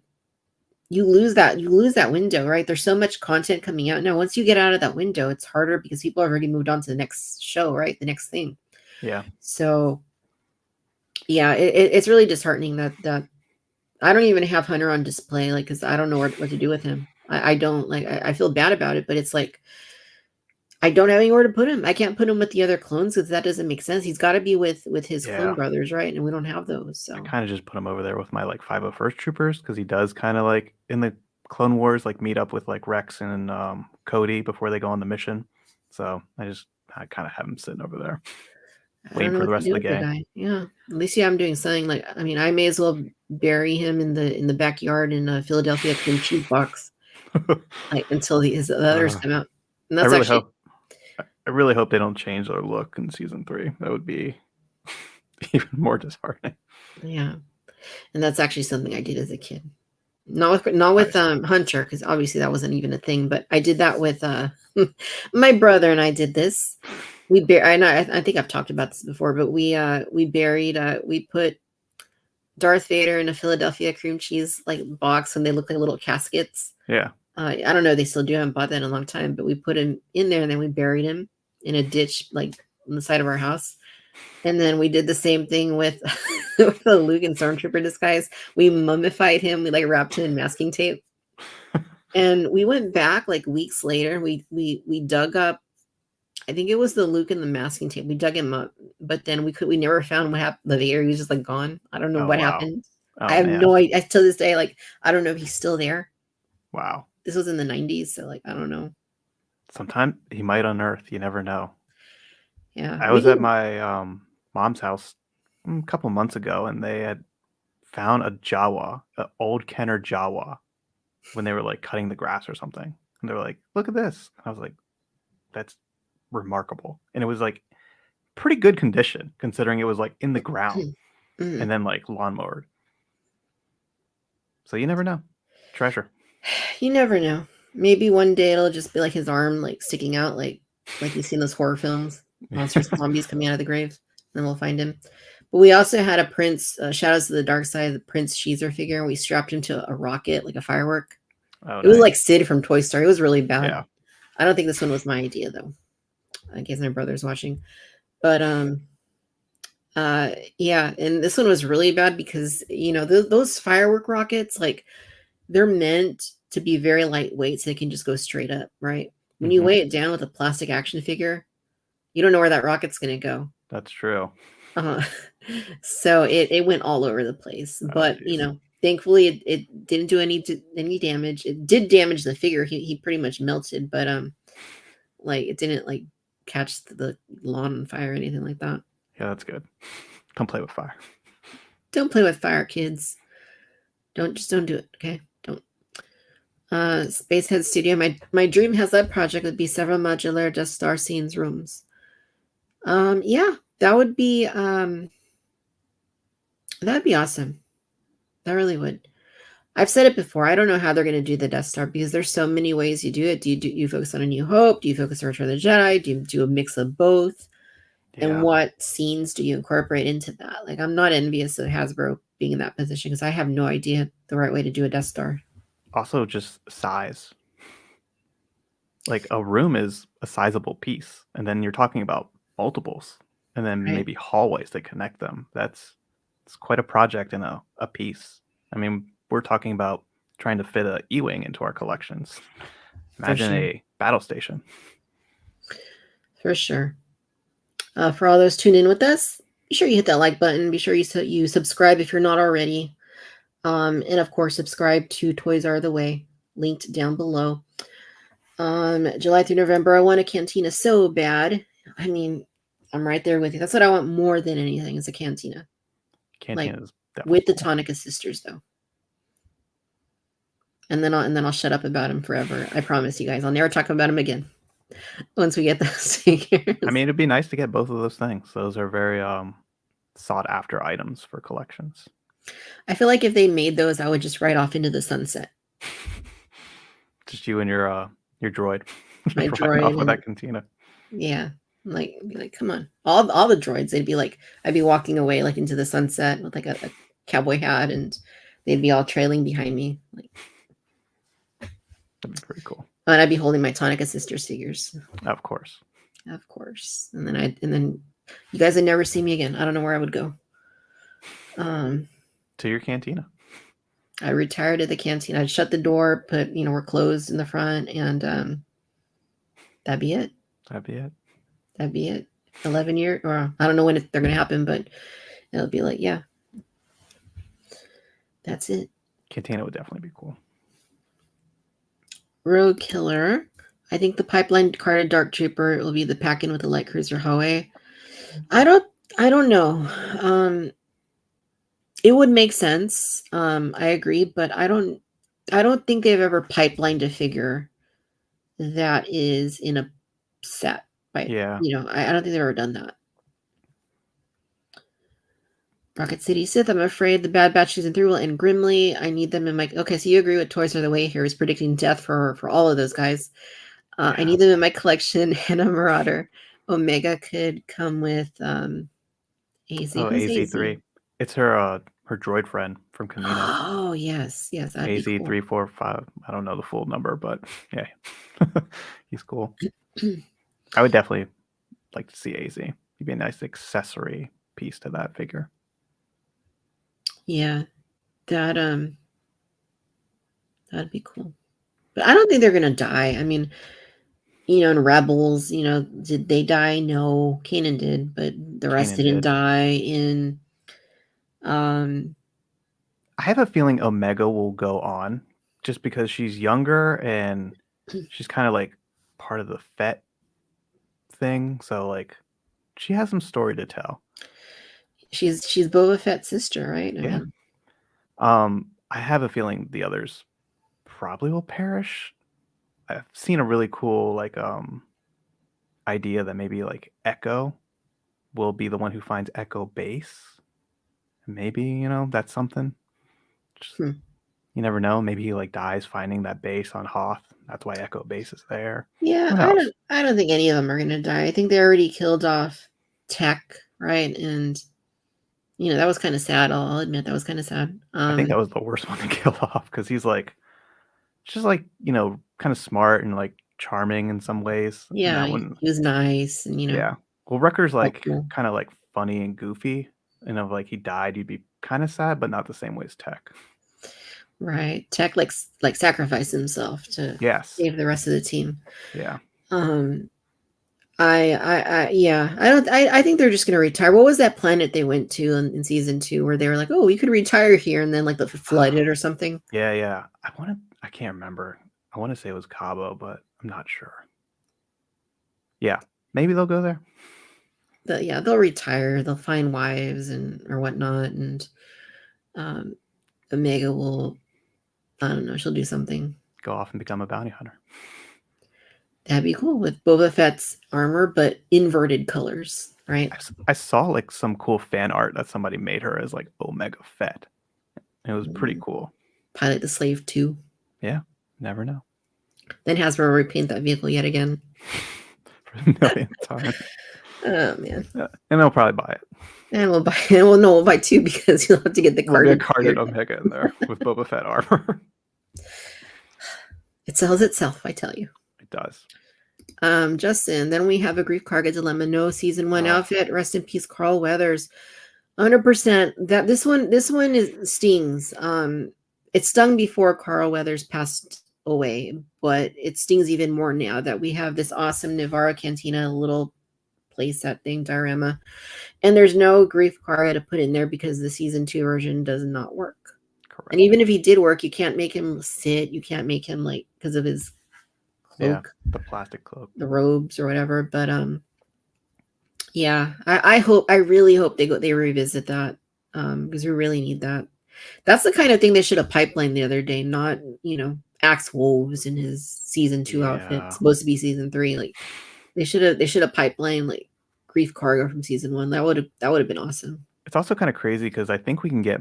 you lose that window, right? There's so much content coming out now. Once you get out of that window, it's harder because people have already moved on to the next show, right? The next thing. Yeah. So yeah, it's really disheartening that I don't even have Hunter on display, like, because I don't know what to do with him. I don't like. I feel bad about it, but it's like I don't have anywhere to put him. I can't put him with the other clones because that doesn't make sense. He's got to be with his clone brothers, right? And we don't have those. So I kind of just put him over there with my like 501st Troopers because he does kind of like in the Clone Wars like meet up with like Rex and Cody before they go on the mission. So I kind of have him sitting over there. Waiting for the rest of the gang. Yeah, at least I'm doing something. Like, I mean, I may as well bury him in the backyard in a Philadelphia cream cheese box, like until the others come out. And that's I really hope they don't change their look in season 3. That would be even more disheartening. Yeah, and that's actually something I did as a kid. Not with Hunter, because obviously that wasn't even a thing. But I did that with my brother, and I did this. I think I've talked about this before, but we put Darth Vader in a Philadelphia cream cheese like box, and they look like little caskets. Yeah. I don't know. They still do. I haven't bought that in a long time, but we put him in there and then we buried him in a ditch, like on the side of our house. And then we did the same thing with, with the Luke and Stormtrooper disguise. We mummified him. We like wrapped him in masking tape. And we went back like weeks later. We dug up I think it was the Luke and the masking tape. We dug him up, but then we never found what happened. The Vader, he was just like gone. I don't know Oh, what wow. happened. I Oh, have man. no idea. To this day, like I don't know if he's still there. Wow. This was in the 90s, so like I don't know. Sometime he might unearth, you never know. Yeah, I we was at need. my, mom's house, a couple months ago, and they had found a Jawa, a old Kenner Jawa, when they were, like, cutting the grass or something, and they were like, "Look at this." And I was like, "That's remarkable." And it was, like, pretty good condition considering it was, like, in the ground and Mhm. then, like, lawn mowed. So you never know. Treasure. You never know. Maybe one day it'll just be like his arm like sticking out, like you see in those horror films, monsters, zombies coming out of the grave. Then we'll find him. But we also had a Prince, Shadows of the Dark Side, the Prince Sheezer figure. We strapped him to a rocket, like a firework. Oh, It was nice. like Sid from Toy Story. It was really bad. Yeah. I don't think this one was my idea though. In case my brother's watching. But yeah, and this one was really bad because those firework rockets, like they're meant to be very lightweight so they can just go straight up, right? When you Mhm. weigh it down with a plastic action figure, you don't know where that rocket's gonna go. That's true. Uh, so it went all over the place. Oh, But jeez. thankfully it didn't do any damage. It did damage the figure. He pretty much melted, but like it didn't like catch the lawn on fire or anything like that. Yeah, that's good. Don't play with fire. Don't play with fire, kids. Don't do it, okay? Don't. Spacehead Studio. My dream has that project would be several modular Death Star scenes rooms. Yeah, that'd be awesome. That really would. I've said it before. I don't know how they're going to do the Death Star because there's so many ways you do it. Do you focus on A New Hope? Do you focus on Return of the Jedi? Do you do a mix of both? And Yeah. what scenes do you incorporate into that? Like, I'm not envious of Hasbro being in that position because I have no idea the right way to do a Death Star. Also, just size. Like, a room is a sizable piece, and then you're talking about multiples, and then Right? maybe hallways that connect them. It's quite a project and a piece. I mean, we're talking about trying to fit a E-wing into our collections. For Imagine sure. a battle station. For sure. For all those tuned in with us, be sure you hit that like button. Be sure you subscribe if you're not already. And of course, subscribe to Toys Are the Way, linked down below. July through November, I want a cantina so bad. I mean, I'm right there with you. That's what I want more than anything is a cantina. Like Cantina is definitely with the cool. Tonica sisters though. And then I'll shut up about them forever. I promise you guys. I'll never talk about them again once we get those I figures. mean, it'd be nice to get both of those things. Those are very, sought after items for collections. I feel like if they made those, I would just ride off into the sunset. Just you and your droid My just riding off droid with and that cantina. yeah, like be like, come on, all the droids. They'd be like, I'd be walking away like into the sunset with like a cowboy hat, and they'd be all trailing behind me. Like, That'd be pretty cool. and I'd be holding my Tonica sisters figures, Of course. of course. And then you guys would never see me again. I don't know where I would go. Um, To your cantina. I retired at the canteen. I'd shut the door, put we're closed in the front, and that'd be it. That'd be it. That'd be it. 11 year, or I don't know when they're gonna happen, but it'll be like, yeah, that's it. Cantina would definitely be cool. Road Killer. I think the pipeline carded Dark Trooper will be the pack-in with the light cruiser Hoey. I don't I don't know. It would make sense. I agree, but I don't think they've ever pipelined a figure that is in a set. Right. Yeah. I don't think they've ever done that. Rocket City Sith, I'm afraid the Bad Batch season 3 will end grimly. I need them in my okay, so you agree with Toys Are the Way here is predicting death for all of those guys. I Yeah. need them in my collection. And a Marauder. Omega could come with AZ. Oh, Who's AZ? AZ3. It's her droid friend from Cantina. Oh, yes. Yes, that'd be cool. AZ345. I don't know the full number, but yeah. He's cool. I would definitely like to see AZ. He'd be a nice accessory piece to that figure. Yeah. That that'd be cool. But I don't think they're gonna die. I mean, and Rebels, did they die? No, Kanan did, but the rest Kanan didn't did. die in um I have a feeling Omega will go on just because she's younger and she's kind of like part of the Fett thing. So like she has some story to tell. she's Boba Fett's sister, right? I Yeah. mean, I have a feeling the others probably will perish. I've seen a really cool like idea that maybe like Echo will be the one who finds Echo Base. Maybe, that's something. Just, hmm. you never know. Maybe he like dies finding that base on Hoth. That's why Echo Base is there. Yeah, Who I knows? don't think any of them are gonna die. I think they already killed off Tech, right? And that was kind of sad. I'll admit that was kind of sad. I think that was the worst one to kill off because he's like just like kind of smart and like charming in some ways. And Yeah, that he one, was nice and yeah. Well, Wrecker's like helpful. kind of like funny and goofy, and if like he died, you'd be kind of sad, but not the same way as Tech. Right. Tech like sacrificed himself to Yes. save the rest of the team. Yeah. Um I yeah, I think they're just gonna retire. What was that planet they went to in season 2 where they were like, oh, we could retire here, and then like the flooded or something? Yeah, yeah. I can't remember. I want to say it was Cabo, but I'm not sure. Yeah, maybe they'll go there. Yeah, they'll retire, they'll find wives and or whatnot, and um Omega will, I don't know, she'll do something. Go off and become a bounty hunter. That'd be cool with Boba Fett's armor, but inverted colors, right? I saw like some cool fan art that somebody made her as like Omega Fett. It was pretty Mm. cool. Pilot the Slave 2. Yeah, never know. Then Hasbro repaint that vehicle yet again. For the millionth time. Oh man. Yeah, and they'll probably buy it. And we'll buy well no, we'll buy 2 because you'll have to get the There'll be a carded carded Omega in there with Boba Fett armor. It sells itself, I tell you. It does. Justin, then we have a Grief Karga Dilemma. No season 1 Oh, outfit. Rest in peace, Carl Weathers. 100%. That this one is stings. It stung before Carl Weathers passed away, but it stings even more now that we have this awesome Navara Cantina little playset thing diorama, and there's no Grief Karga to put in there because the season 2 version does not work. correct. And even if he did work, you can't make him sit. You can't make him like because of his cloak, the plastic cloak, the robes or whatever. But yeah, I really hope they revisit that because we really need that. That's the kind of thing they should have pipelined the other day, not Axe Wolves in his season 2 outfit, supposed to be season 3. Like they should have pipelined like Grief Karga from season 1. That would have been awesome. It's also kind of crazy because I think we can get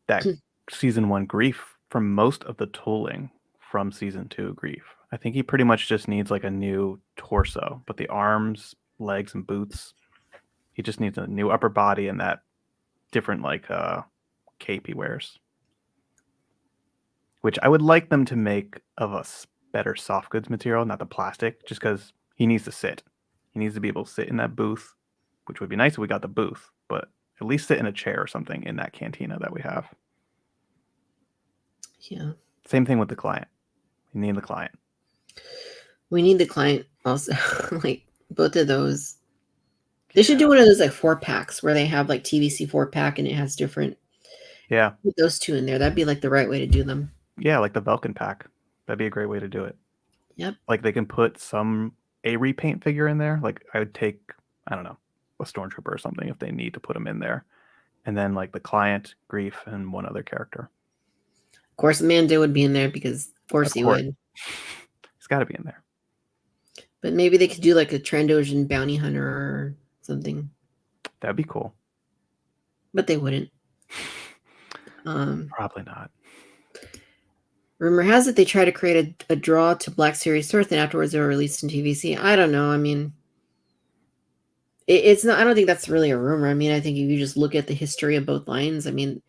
that season 1 Grief from most of the tooling from season 2 Grief. I think he pretty much just needs like a new torso, but the arms, legs, and boots, he just needs a new upper body and that different like cape he wears. Which I would like them to make of a better soft goods material, not the plastic, just because he needs to sit. He needs to be able to sit in that booth, which would be nice if we got the booth, but at least sit in a chair or something in that cantina that we have. Yeah. Same thing with the client. We need the client. We need the client also. Like both of those. They should do one of those like 4-packs where they have like TVC 4-pack and it has different. Yeah. Put those 2 in there. That'd be like the right way to do them. Yeah, like the Velkin pack. That'd be a great way to do it. Yep. Like they can put a repaint figure in there. Like I would take, I don't know, a Stormtrooper or something if they need to put them in there. And then like the client, Grief, and one other character. Of course, Mando would be in there because of course he would. He's got to be in there. But maybe they could do like a Trandoshan bounty hunter or something. That'd be cool. But they wouldn't. Probably not. Rumor has it they try to create a draw to Black Series Source, and afterwards they were released in TVC. I don't know. I mean, it's not. I don't think that's really a rumor. I mean, I think if you just look at the history of both lines, I mean,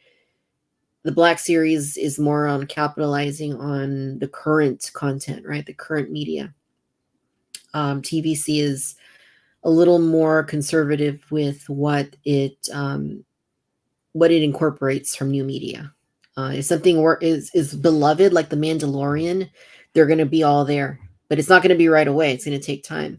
the Black Series is more on capitalizing on the current content, right? The current media. TVC is a little more conservative with what it incorporates from new media. If something is beloved, like The Mandalorian, they're going to be all there. but it's not going to be right away. It's going to take time.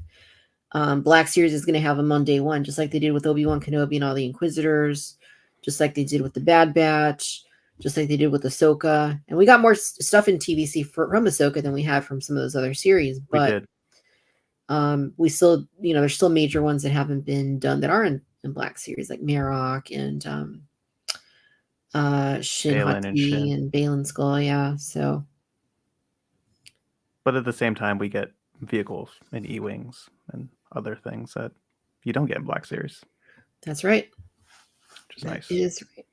Black Series is going to have them on day one, just like they did with Obi-Wan Kenobi and all the Inquisitors, just like they did with the Bad Batch, just like they did with Ahsoka. And we got more stuff in TVC from Ahsoka than we had from some of those other series, We but did. we still, there's still major ones that haven't been done that are in Black Series, like Marok and Shin Balin and Hati Shin. and Balin Skull. Yeah, so But at the same time, we get vehicles and E-wings and other things that you don't get in Black Series, that's right. which is That nice. is right.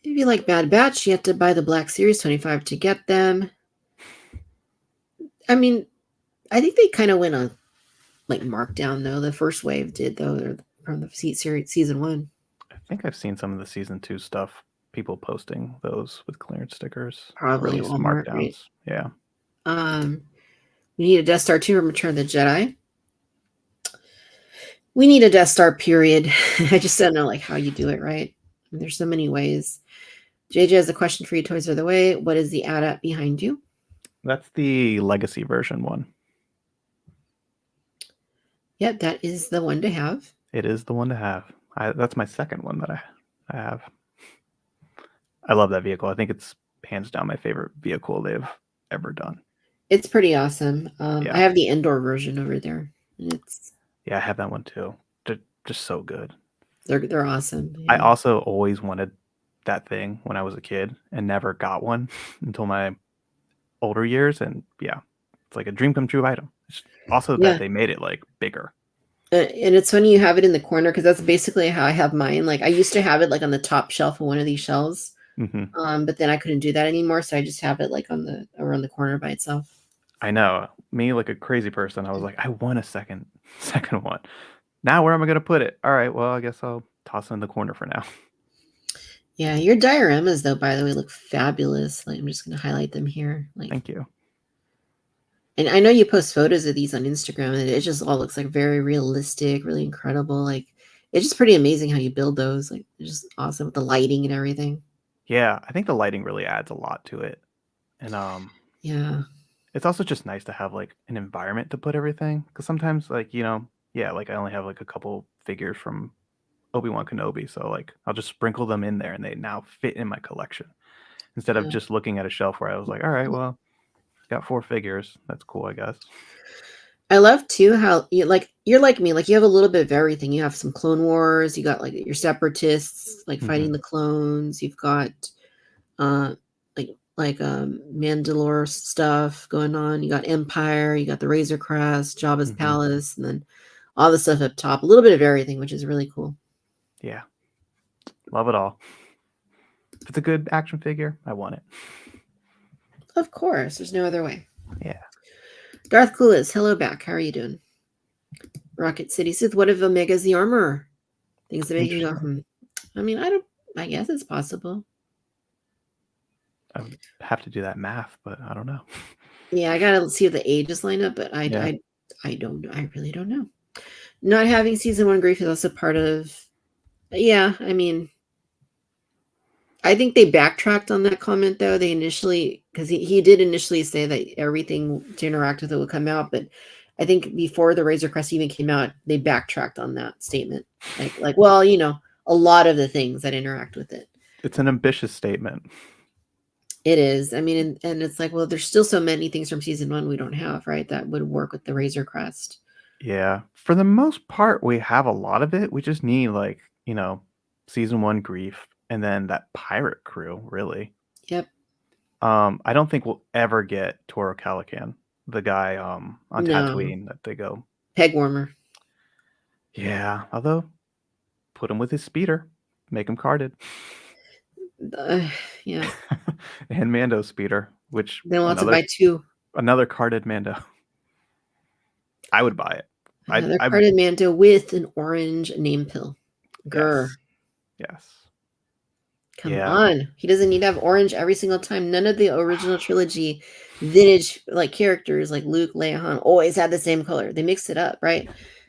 If you like Bad Batch, you have to buy the Black Series 25 to get them. I mean, I think they kind of went on like markdown though. The first wave did though, from the series season 1. I think I've seen some of the season 2 stuff, people posting those with clearance stickers, or at Probably at least some Walmart, right? markdowns. Yeah. Um, we need a Death Star 2 from Return of the Jedi. We need a Death Star, period. I just don't know like how you do it, right? I mean, there's so many ways. JJ has a question for you. Toys are the way. What is the AT-AT behind you? That's the legacy version one. Yep, that is the one to have. It is the one to have. That's my second one that I have. I love that vehicle. I think it's hands down my favorite vehicle they've ever done. It's pretty awesome. Yeah. I have the indoor version over there. It's I have that one too. They're just so good. they're awesome. I Yeah. also always wanted that thing when I was a kid and never got one until my older years. And yeah, it's like a dream come true item. It's also that Yeah. they made it like bigger. And it's funny you have it in the corner because that's basically how I have mine. Like I used to have it like on the top shelf of one of these shelves, but then I couldn't do that anymore, so I just have it like on the around the corner by itself. I know. Me, like a crazy person, I was like, I want a second one. Now where am I gonna put it? All right, well, I guess I'll toss it in the corner for now. Yeah, your dioramas though, by the way, look fabulous. Like I'm just gonna highlight them here. Like, Thank you. and I know you post photos of these on Instagram, and it just all looks like very realistic, really incredible. Like it's just pretty amazing how you build those. Like it's just awesome with the lighting and everything. Yeah, I think the lighting really adds a lot to it. And Yeah. it's also just nice to have like an environment to put everything. Because sometimes, like, yeah, like I only have like a couple figures from Obi-Wan Kenobi, so like I'll just sprinkle them in there and they now fit in my collection. Instead of Yeah. just looking at a shelf where I was like, all right, well, got 4 figures. That's cool, I guess. I love too how you're like me, like you have a little bit of everything. You have some Clone Wars, you got like your separatists like fighting the clones, you've got uh Mandalore stuff going on, you got Empire, you got the Razor Crest, Jabba's palace, and then all the stuff up top, a little bit of everything, which is really cool. Yeah. Love it all. If it's a good action figure, I want it. Of course, there's no other way. Yeah. Darth Clueless, hello back. How are you doing? Rocket City Sith, what if Omega's the armorer? Things that make you go, I mean, I guess it's possible. I would have to do that math, but I don't know. Yeah, I gotta see if the ages line up, but I don't know. I really don't know. Not having season 1 grief is also part of. Yeah, I mean, I think they backtracked on that comment though. They initially, because he did initially say that everything to interact with it would come out, but I think before the Razor Crest even came out, they backtracked on that statement. Like, well, a lot of the things that interact with it. It's an ambitious statement. It is. I mean, and it's like, well, there's still so many things from season 1 we don't have, right? That would work with the Razor Crest. Yeah. For the most part, we have a lot of it. We just need like, season 1 grief and then that pirate crew, really. Yep. I don't think we'll ever get Toro Calican, the guy on Tatooine that they go. Peg warmer. Yeah, although put him with his speeder, make him carded. Yeah. And Mando's speeder, which Then we'll have to buy 2. Another carded Mando. I would buy it. Another carded Mando with an orange name pill. Grr. Yes. Come on. He doesn't need to have orange every single time. None of the original trilogy vintage like characters like Luke, Leia, Han always had the same color. They mixed it up, right?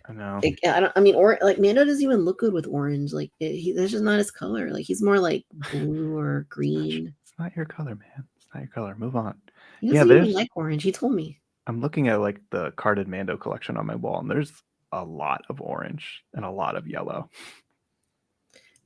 I know. Like Mando doesn't even look good with orange. Like that's just not his color. Like he's more like blue or green. It's not your color, man. It's not your color. Move on. He doesn't even like orange. He told me. I'm looking at like the carded Mando collection on my wall, and there's a lot of orange and a lot of yellow.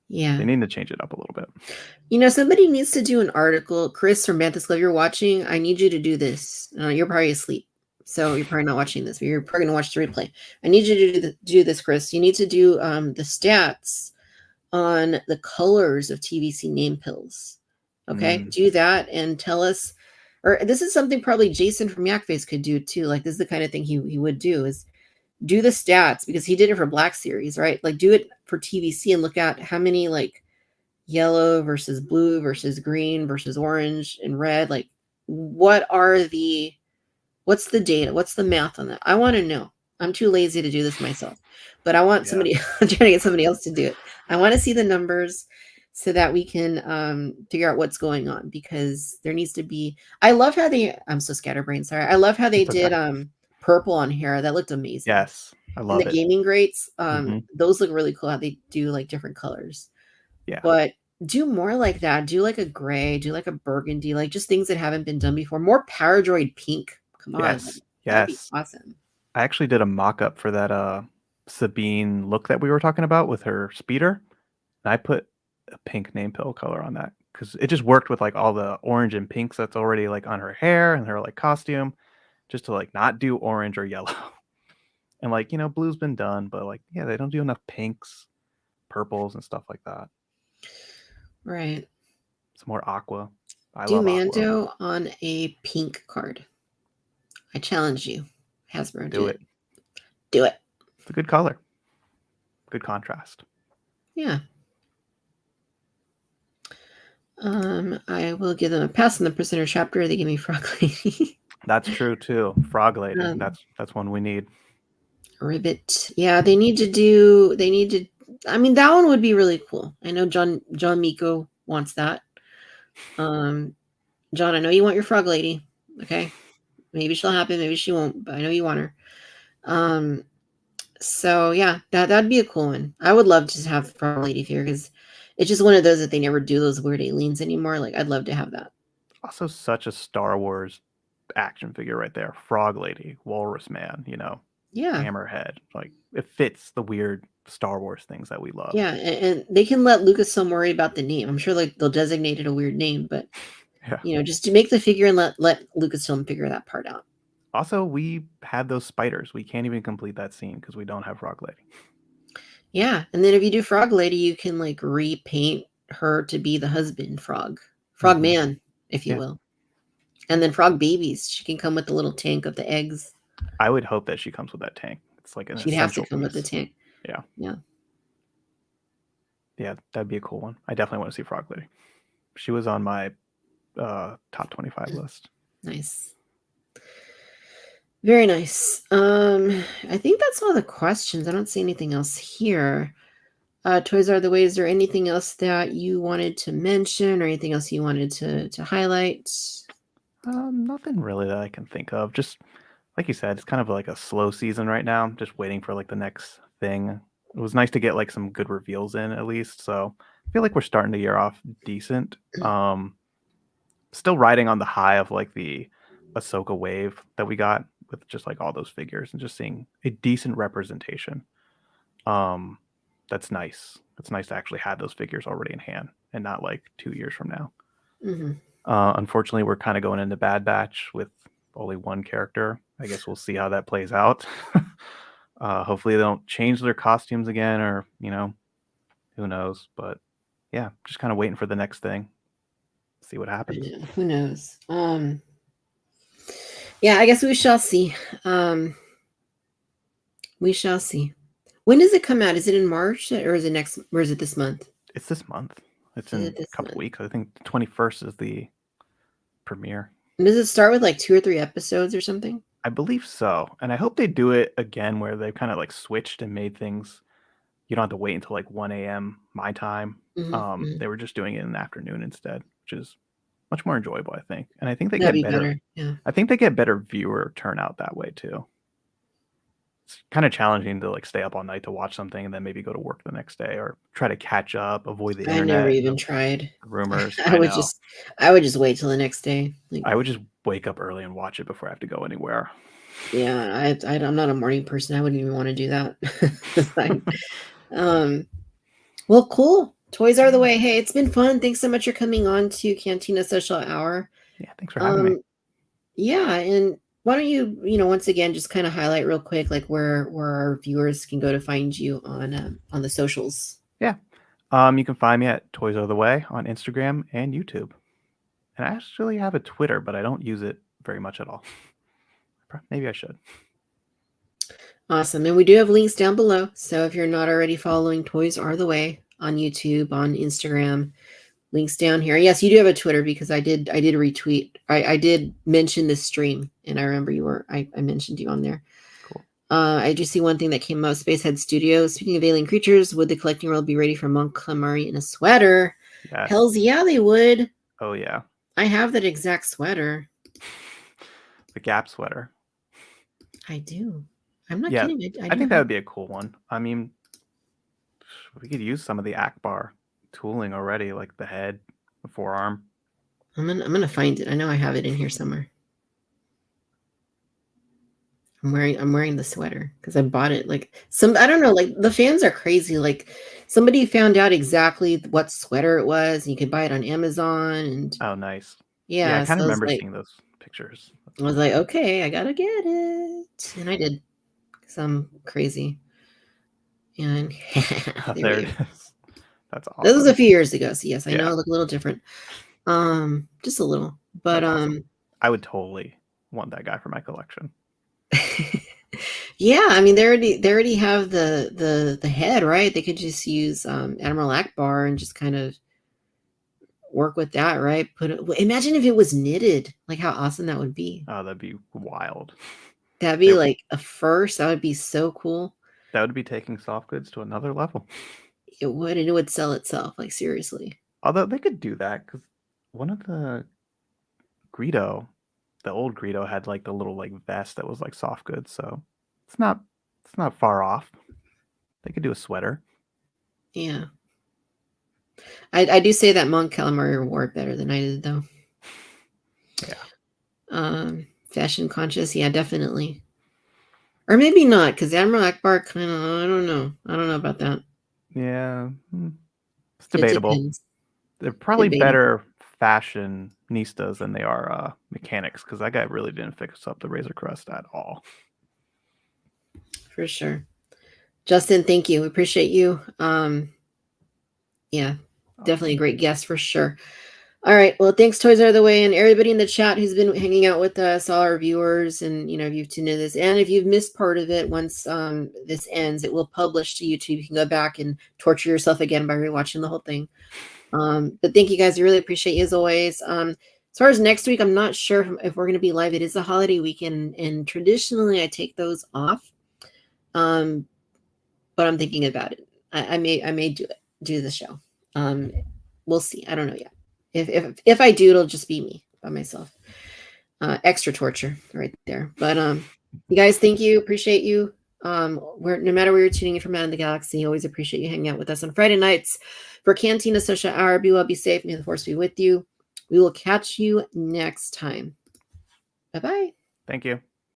Yeah. They need to change it up a little bit. Somebody needs to do an article. Chris or Mantis Club, you're watching. I need you to do this. You're probably asleep, so you're probably not watching this, but you're probably going to watch the replay. I need you to do this, Chris. You need to do the stats on the colors of TVC name pills. Okay, do that and tell us. Or this is something probably Jason from Yakface could do too. Like this is the kind of thing he would do is do the stats because he did it for Black Series, right? Like do it for TVC and look at how many like yellow versus blue versus green versus orange and red. Like what's the data? What's the math on that? I want to know. I'm too lazy to do this myself, but I want somebody, I'm trying to get somebody else to do it. I want to see the numbers so that we can figure out what's going on because there needs to be, I'm so scatterbrained. Sorry. I love how they did purple on hair. That looked amazing. Yes. I And love the it. gaming greats, Mhm. those look really cool how they do like different colors. Yeah. But do more like that. Do like a gray, do like a burgundy, like just things that haven't been done before. More Paradroid pink. Come on. Yes. That'd be Yes. awesome. I actually did a mock-up for that Sabine look that we were talking about with her speeder. And I put a pink name pill color on that because it just worked with like all the orange and pinks that's already like on her hair and her like costume, just to like not do orange or yellow. And like, blue's been done, but like, yeah, they don't do enough pinks, purples, and stuff like that. Right. Some more aqua. I Do love aqua. Mando on a pink card. I challenge you. Hasbro, do it. Do it. It's a good color. Good contrast. Yeah. I will give them a pass on the prisoner chapter. They give me Frog Lady. That's true too. Frog Lady. That's one we need. Ribbit. Yeah, they need to I mean that one would be really cool. I know John Miko wants that. John, I know you want your Frog Lady. Okay. Maybe she'll happen, maybe she won't, but I know you want her. So yeah, that'd be a cool one. I would love to have Frog Lady figure because it's just one of those that they never do those weird aliens anymore. Like I'd love to have that. Also such a Star Wars action figure right there. Frog Lady, Walrus Man, Yeah. Hammerhead. Like it fits the weird Star Wars things that we love. Yeah, and they can let Lucasfilm worry about the name. I'm sure like they'll designate it a weird name, but Yeah. just to make the figure and let Lucasfilm figure that part out. Also, we had those spiders. We can't even complete that scene because we don't have Frog Lady. Yeah, and then if you do Frog Lady, you can like repaint her to be the husband frog man, if you will. And then frog babies, she can come with the little tank of the eggs. I would hope that she comes with that tank. It's like an She'd have to essential come piece. with the tank. Yeah. Yeah, that'd be a cool one. I definitely want to see Frog Lady. She was on my top 25 list. Nice. Very nice. I think that's all the questions. I don't see anything else here. Toys Are the Way. Is there anything else that you wanted to mention or anything else you wanted to highlight? Nothing really that I can think of. Just like you said, it's kind of like a slow season right now. I'm just waiting for like the next thing. It was nice to get like some good reveals in at least. So I feel like we're starting the year off decent. Still riding on the high of like the Ahsoka wave that we got with just like all those figures and just seeing a decent representation. That's nice. It's nice to actually have those figures already in hand and not like 2 years from now. Mm-hmm. Unfortunately, we're kind of going into Bad Batch with only one character. I guess we'll see how that plays out. Hopefully, they don't change their costumes again, or who knows. But yeah, just kind of waiting for the next thing. See what happens. Who knows? Yeah, I guess we shall see. We shall see. When does it come out? Is it in March or is it next? Or is it this month? It's this month. It's in a couple weeks. I think the 21st is the premiere. And does it start with like 2 or 3 episodes or something? I believe so. And I hope they do it again where they've kind of like switched and made things, you don't have to wait until like 1 a.m. my time. They were just doing it in the afternoon instead, which is much more enjoyable, I think. And I think they get better. Yeah. I think they get better viewer turnout that way too. it's kind of challenging to like stay up all night to watch something and then maybe go to work the next day or try to catch up, avoid the I never internet and even the tried. rumors. I I would know. just I would just wait till the next day. Like, I would just wake up early and watch it before I have to go anywhere. yeah, I'm not a morning person. I wouldn't even want to do that. Like, um, well, cool. Toys are the Yeah. way. Hey, it's been fun. Thanks so much for coming on to Cantina Social Hour. Yeah, thanks for having me. Um, yeah, and why don't you, once again, just kind of highlight real quick, like where our viewers can go to find you on the socials. Yeah. You can find me at Toys Are the Way on Instagram and YouTube. And I actually have a Twitter, but I don't use it very much at all. Maybe I should. Awesome. And we do have links down below. So if you're not already following Toys Are the Way on YouTube, on Instagram, links down here. Yes, you do have a Twitter because I did retweet. I did mention this stream, and I remember I mentioned you on there. Cool. I do see one thing that came out, Spacehead Studios. Speaking of alien creatures, would the collecting world be ready for Monk Calamari in a sweater? Yes. Hells yeah, they would. Oh yeah. I have that exact sweater. The Gap sweater. I do. I'm not Yeah, kidding. I I do think that have. would be a cool one. I mean, we could use some of the Akbar tooling already, like the head, the forearm. I'm gonna find it. I know I have it in here somewhere. I'm wearing the sweater because I bought it. Like I don't know, like the fans are crazy. Like somebody found out exactly what sweater it was, and you could buy it on Amazon. And Oh, nice. Yeah, I yeah, kind so of remember seeing those pictures. I was like, okay, I gotta get it, and I did because I'm crazy. And Oh, there there we it go. is. That's This was a awesome. few years ago, so yes, I know Yeah, I look a little different. Just a little, but that's awesome. I would totally want that guy for my collection. yeah, I mean they already have the head, right? They could just use Admiral Akbar and just kind of work with that, right? Imagine if it was knitted, like how awesome that would be. Oh, that'd be wild. That'd be They, like a first. That would be so cool. that would be taking soft goods to another level. It would, and it would sell itself, like seriously. Although they could do that because one of the Greedo, the old Greedo had like the little like vest that was like soft goods, so it's not it's not far off. They could do a sweater. Yeah. I do say that Monk Calamari wore it better than I did though. Yeah. Fashion conscious, yeah, definitely. Or maybe not, because Admiral Akbar kind of, I don't know. I don't know about that. Yeah. It's It debatable. depends. They're probably Debatable. better fashionistas than they are mechanics because that guy really didn't fix up the Razor Crest at all. For sure. Justin, thank you. We appreciate you. Yeah, definitely a great guest for sure. All right. Well, thanks, Toys Are the Way, and everybody in the chat who's been hanging out with us, all our viewers, and if you've tuned into this, and if you've missed part of it, once this ends, it will publish to YouTube. You can go back and torture yourself again by rewatching the whole thing. But thank you guys. I really appreciate you as always. As far as next week, I'm not sure if we're going to be live. It is a holiday weekend, and traditionally I take those off. But I'm thinking about it. I may do the show. We'll see. I don't know yet. If I do, it'll just be me by myself. Extra torture right there. But you guys, thank you. Appreciate you. No matter where you're tuning in from out in the galaxy, always appreciate you hanging out with us on Friday nights for Cantina Social Hour. Be well, be safe. May the force be with you. We will catch you next time. Bye-bye. Thank you.